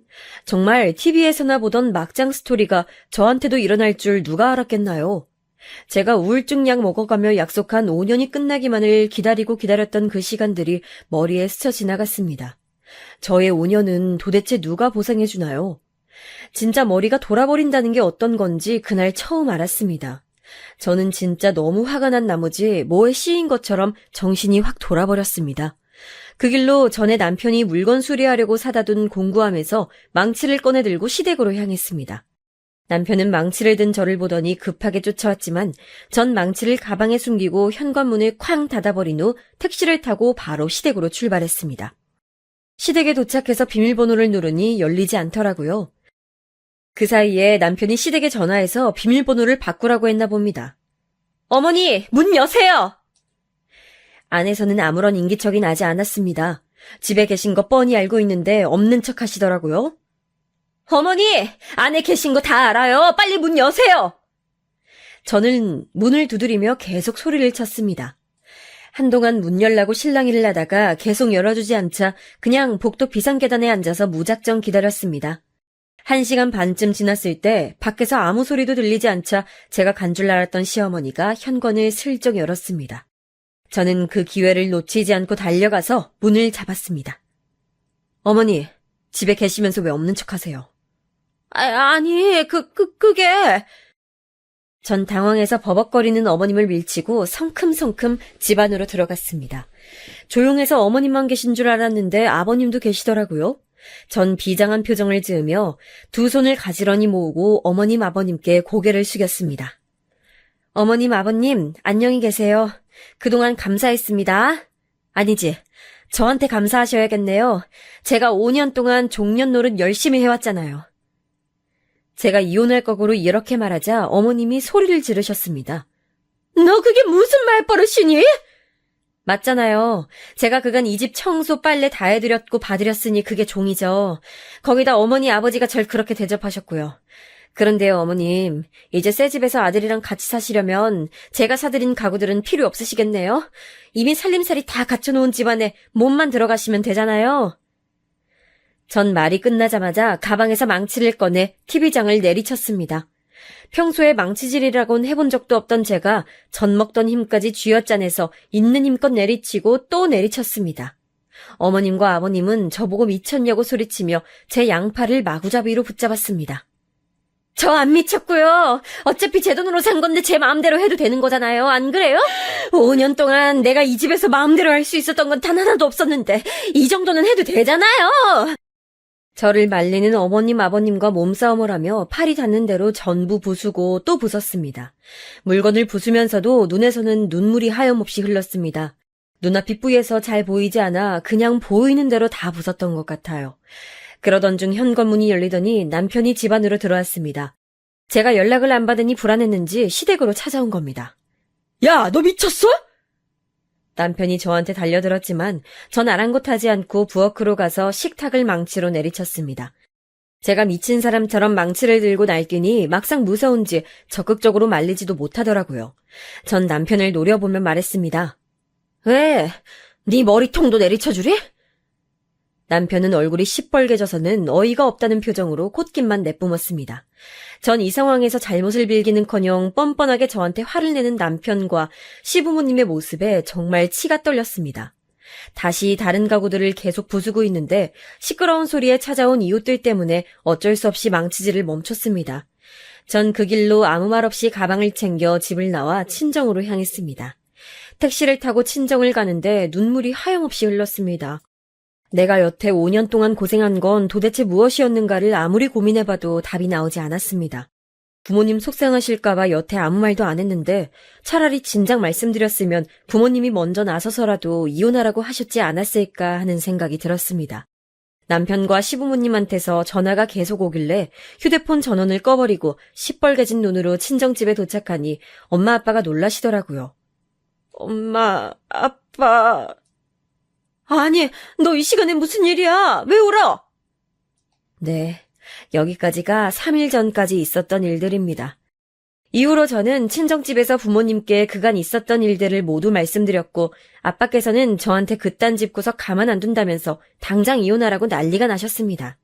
정말 TV에서나 보던 막장 스토리가 저한테도 일어날 줄 누가 알았겠나요? 제가 우울증 약 먹어가며 약속한 5년이 끝나기만을 기다리고 기다렸던 그 시간들이 머리에 스쳐 지나갔습니다. 저의 5년은 도대체 누가 보상해주나요? 진짜 머리가 돌아버린다는 게 어떤 건지 그날 처음 알았습니다. 저는 진짜 너무 화가 난 나머지 뭐에 씌인 것처럼 정신이 확 돌아버렸습니다. 그 길로 전에 남편이 물건 수리하려고 사다 둔 공구함에서 망치를 꺼내 들고 시댁으로 향했습니다. 남편은 망치를 든 저를 보더니 급하게 쫓아왔지만 전 망치를 가방에 숨기고 현관문을 쾅 닫아버린 후 택시를 타고 바로 시댁으로 출발했습니다. 시댁에 도착해서 비밀번호를 누르니 열리지 않더라고요. 그 사이에 남편이 시댁에 전화해서 비밀번호를 바꾸라고 했나 봅니다. 어머니, 문 여세요! 안에서는 아무런 인기척이 나지 않았습니다. 집에 계신 거 뻔히 알고 있는데 없는 척 하시더라고요. 어머니, 안에 계신 거 다 알아요. 빨리 문 여세요! 저는 문을 두드리며 계속 소리를 쳤습니다. 한동안 문 열라고 실랑이를 하다가 계속 열어주지 않자 그냥 복도 비상계단에 앉아서 무작정 기다렸습니다. 1시간 반쯤 지났을 때 밖에서 아무 소리도 들리지 않자 제가 간 줄 알았던 시어머니가 현관을 슬쩍 열었습니다. 저는 그 기회를 놓치지 않고 달려가서 문을 잡았습니다. 어머니, 집에 계시면서 왜 없는 척 하세요? 아니, 그게... 전 당황해서 버벅거리는 어머님을 밀치고 성큼성큼 집 안으로 들어갔습니다. 조용해서 어머님만 계신 줄 알았는데 아버님도 계시더라고요. 전 비장한 표정을 지으며 두 손을 가지런히 모으고 어머님 아버님께 고개를 숙였습니다. 어머님 아버님 안녕히 계세요. 그동안 감사했습니다. 아니지, 저한테 감사하셔야겠네요. 제가 5년 동안 종년 노릇 열심히 해왔잖아요. 제가 이혼할 거고로 이렇게 말하자 어머님이 소리를 지르셨습니다. 너 그게 무슨 말버릇이니? 맞잖아요. 제가 그간 이 집 청소 빨래 다 해드렸고 봐드렸으니 그게 종이죠. 거기다 어머니 아버지가 절 그렇게 대접하셨고요. 그런데요 어머님, 이제 새 집에서 아들이랑 같이 사시려면 제가 사드린 가구들은 필요 없으시겠네요. 이미 살림살이 다 갖춰놓은 집안에 몸만 들어가시면 되잖아요. 전 말이 끝나자마자 가방에서 망치를 꺼내 TV장을 내리쳤습니다. 평소에 망치질이라곤 해본 적도 없던 제가 전 먹던 힘까지 쥐어짜내서 있는 힘껏 내리치고 또 내리쳤습니다. 어머님과 아버님은 저보고 미쳤냐고 소리치며 제 양팔을 마구잡이로 붙잡았습니다. 저 안 미쳤고요. 어차피 제 돈으로 산 건데 제 마음대로 해도 되는 거잖아요. 안 그래요? 5년 동안 내가 이 집에서 마음대로 할 수 있었던 건 단 하나도 없었는데 이 정도는 해도 되잖아요. 저를 말리는 어머님 아버님과 몸싸움을 하며 팔이 닿는 대로 전부 부수고 또 부쉈습니다. 물건을 부수면서도 눈에서는 눈물이 하염없이 흘렀습니다. 눈앞이 뿌예서 잘 보이지 않아 그냥 보이는 대로 다 부쉈던 것 같아요. 그러던 중 현관문이 열리더니 남편이 집 안으로 들어왔습니다. 제가 연락을 안 받으니 불안했는지 시댁으로 찾아온 겁니다. 야, 너 미쳤어? 남편이 저한테 달려들었지만 전 아랑곳하지 않고 부엌으로 가서 식탁을 망치로 내리쳤습니다. 제가 미친 사람처럼 망치를 들고 날뛰니 막상 무서운지 적극적으로 말리지도 못하더라고요. 전 남편을 노려보며 말했습니다. 왜? 네 머리통도 내리쳐주리? 남편은 얼굴이 시뻘개져서는 어이가 없다는 표정으로 콧김만 내뿜었습니다. 전 이 상황에서 잘못을 빌기는커녕 뻔뻔하게 저한테 화를 내는 남편과 시부모님의 모습에 정말 치가 떨렸습니다. 다시 다른 가구들을 계속 부수고 있는데 시끄러운 소리에 찾아온 이웃들 때문에 어쩔 수 없이 망치질을 멈췄습니다. 전 그 길로 아무 말 없이 가방을 챙겨 집을 나와 친정으로 향했습니다. 택시를 타고 친정을 가는데 눈물이 하염없이 흘렀습니다. 내가 여태 5년 동안 고생한 건 도대체 무엇이었는가를 아무리 고민해봐도 답이 나오지 않았습니다. 부모님 속상하실까봐 여태 아무 말도 안 했는데 차라리 진작 말씀드렸으면 부모님이 먼저 나서서라도 이혼하라고 하셨지 않았을까 하는 생각이 들었습니다. 남편과 시부모님한테서 전화가 계속 오길래 휴대폰 전원을 꺼버리고 시뻘개진 눈으로 친정집에 도착하니 엄마 아빠가 놀라시더라고요. 엄마, 아빠... 아니, 너 이 시간에 무슨 일이야? 왜 울어? 네, 여기까지가 3일 전까지 있었던 일들입니다. 이후로 저는 친정집에서 부모님께 그간 있었던 일들을 모두 말씀드렸고 아빠께서는 저한테 그딴 집 구석 가만 안 둔다면서 당장 이혼하라고 난리가 나셨습니다.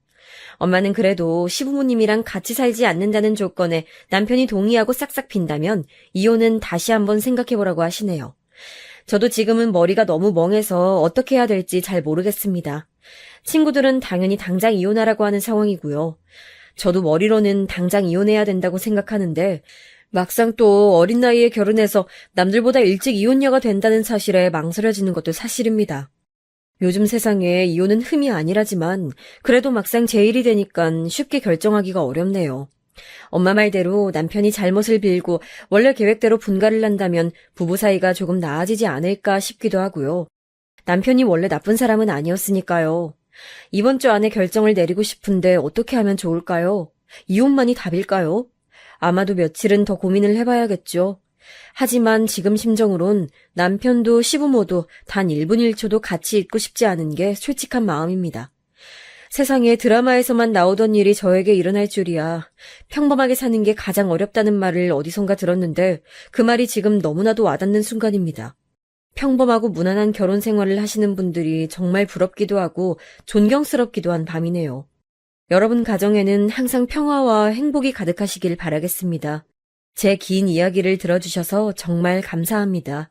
엄마는 그래도 시부모님이랑 같이 살지 않는다는 조건에 남편이 동의하고 싹싹 빈다면 이혼은 다시 한번 생각해보라고 하시네요. 저도 지금은 머리가 너무 멍해서 어떻게 해야 될지 잘 모르겠습니다. 친구들은 당연히 당장 이혼하라고 하는 상황이고요. 저도 머리로는 당장 이혼해야 된다고 생각하는데 막상 또 어린 나이에 결혼해서 남들보다 일찍 이혼녀가 된다는 사실에 망설여지는 것도 사실입니다. 요즘 세상에 이혼은 흠이 아니라지만 그래도 막상 제 일이 되니까 쉽게 결정하기가 어렵네요. 엄마 말대로 남편이 잘못을 빌고 원래 계획대로 분가를 난다면 부부 사이가 조금 나아지지 않을까 싶기도 하고요. 남편이 원래 나쁜 사람은 아니었으니까요. 이번 주 안에 결정을 내리고 싶은데 어떻게 하면 좋을까요? 이혼만이 답일까요? 아마도 며칠은 더 고민을 해봐야겠죠. 하지만 지금 심정으론 남편도 시부모도 단 1분 1초도 같이 있고 싶지 않은 게 솔직한 마음입니다. 세상에 드라마에서만 나오던 일이 저에게 일어날 줄이야. 평범하게 사는 게 가장 어렵다는 말을 어디선가 들었는데 그 말이 지금 너무나도 와닿는 순간입니다. 평범하고 무난한 결혼 생활을 하시는 분들이 정말 부럽기도 하고 존경스럽기도 한 밤이네요. 여러분 가정에는 항상 평화와 행복이 가득하시길 바라겠습니다. 제 긴 이야기를 들어주셔서 정말 감사합니다.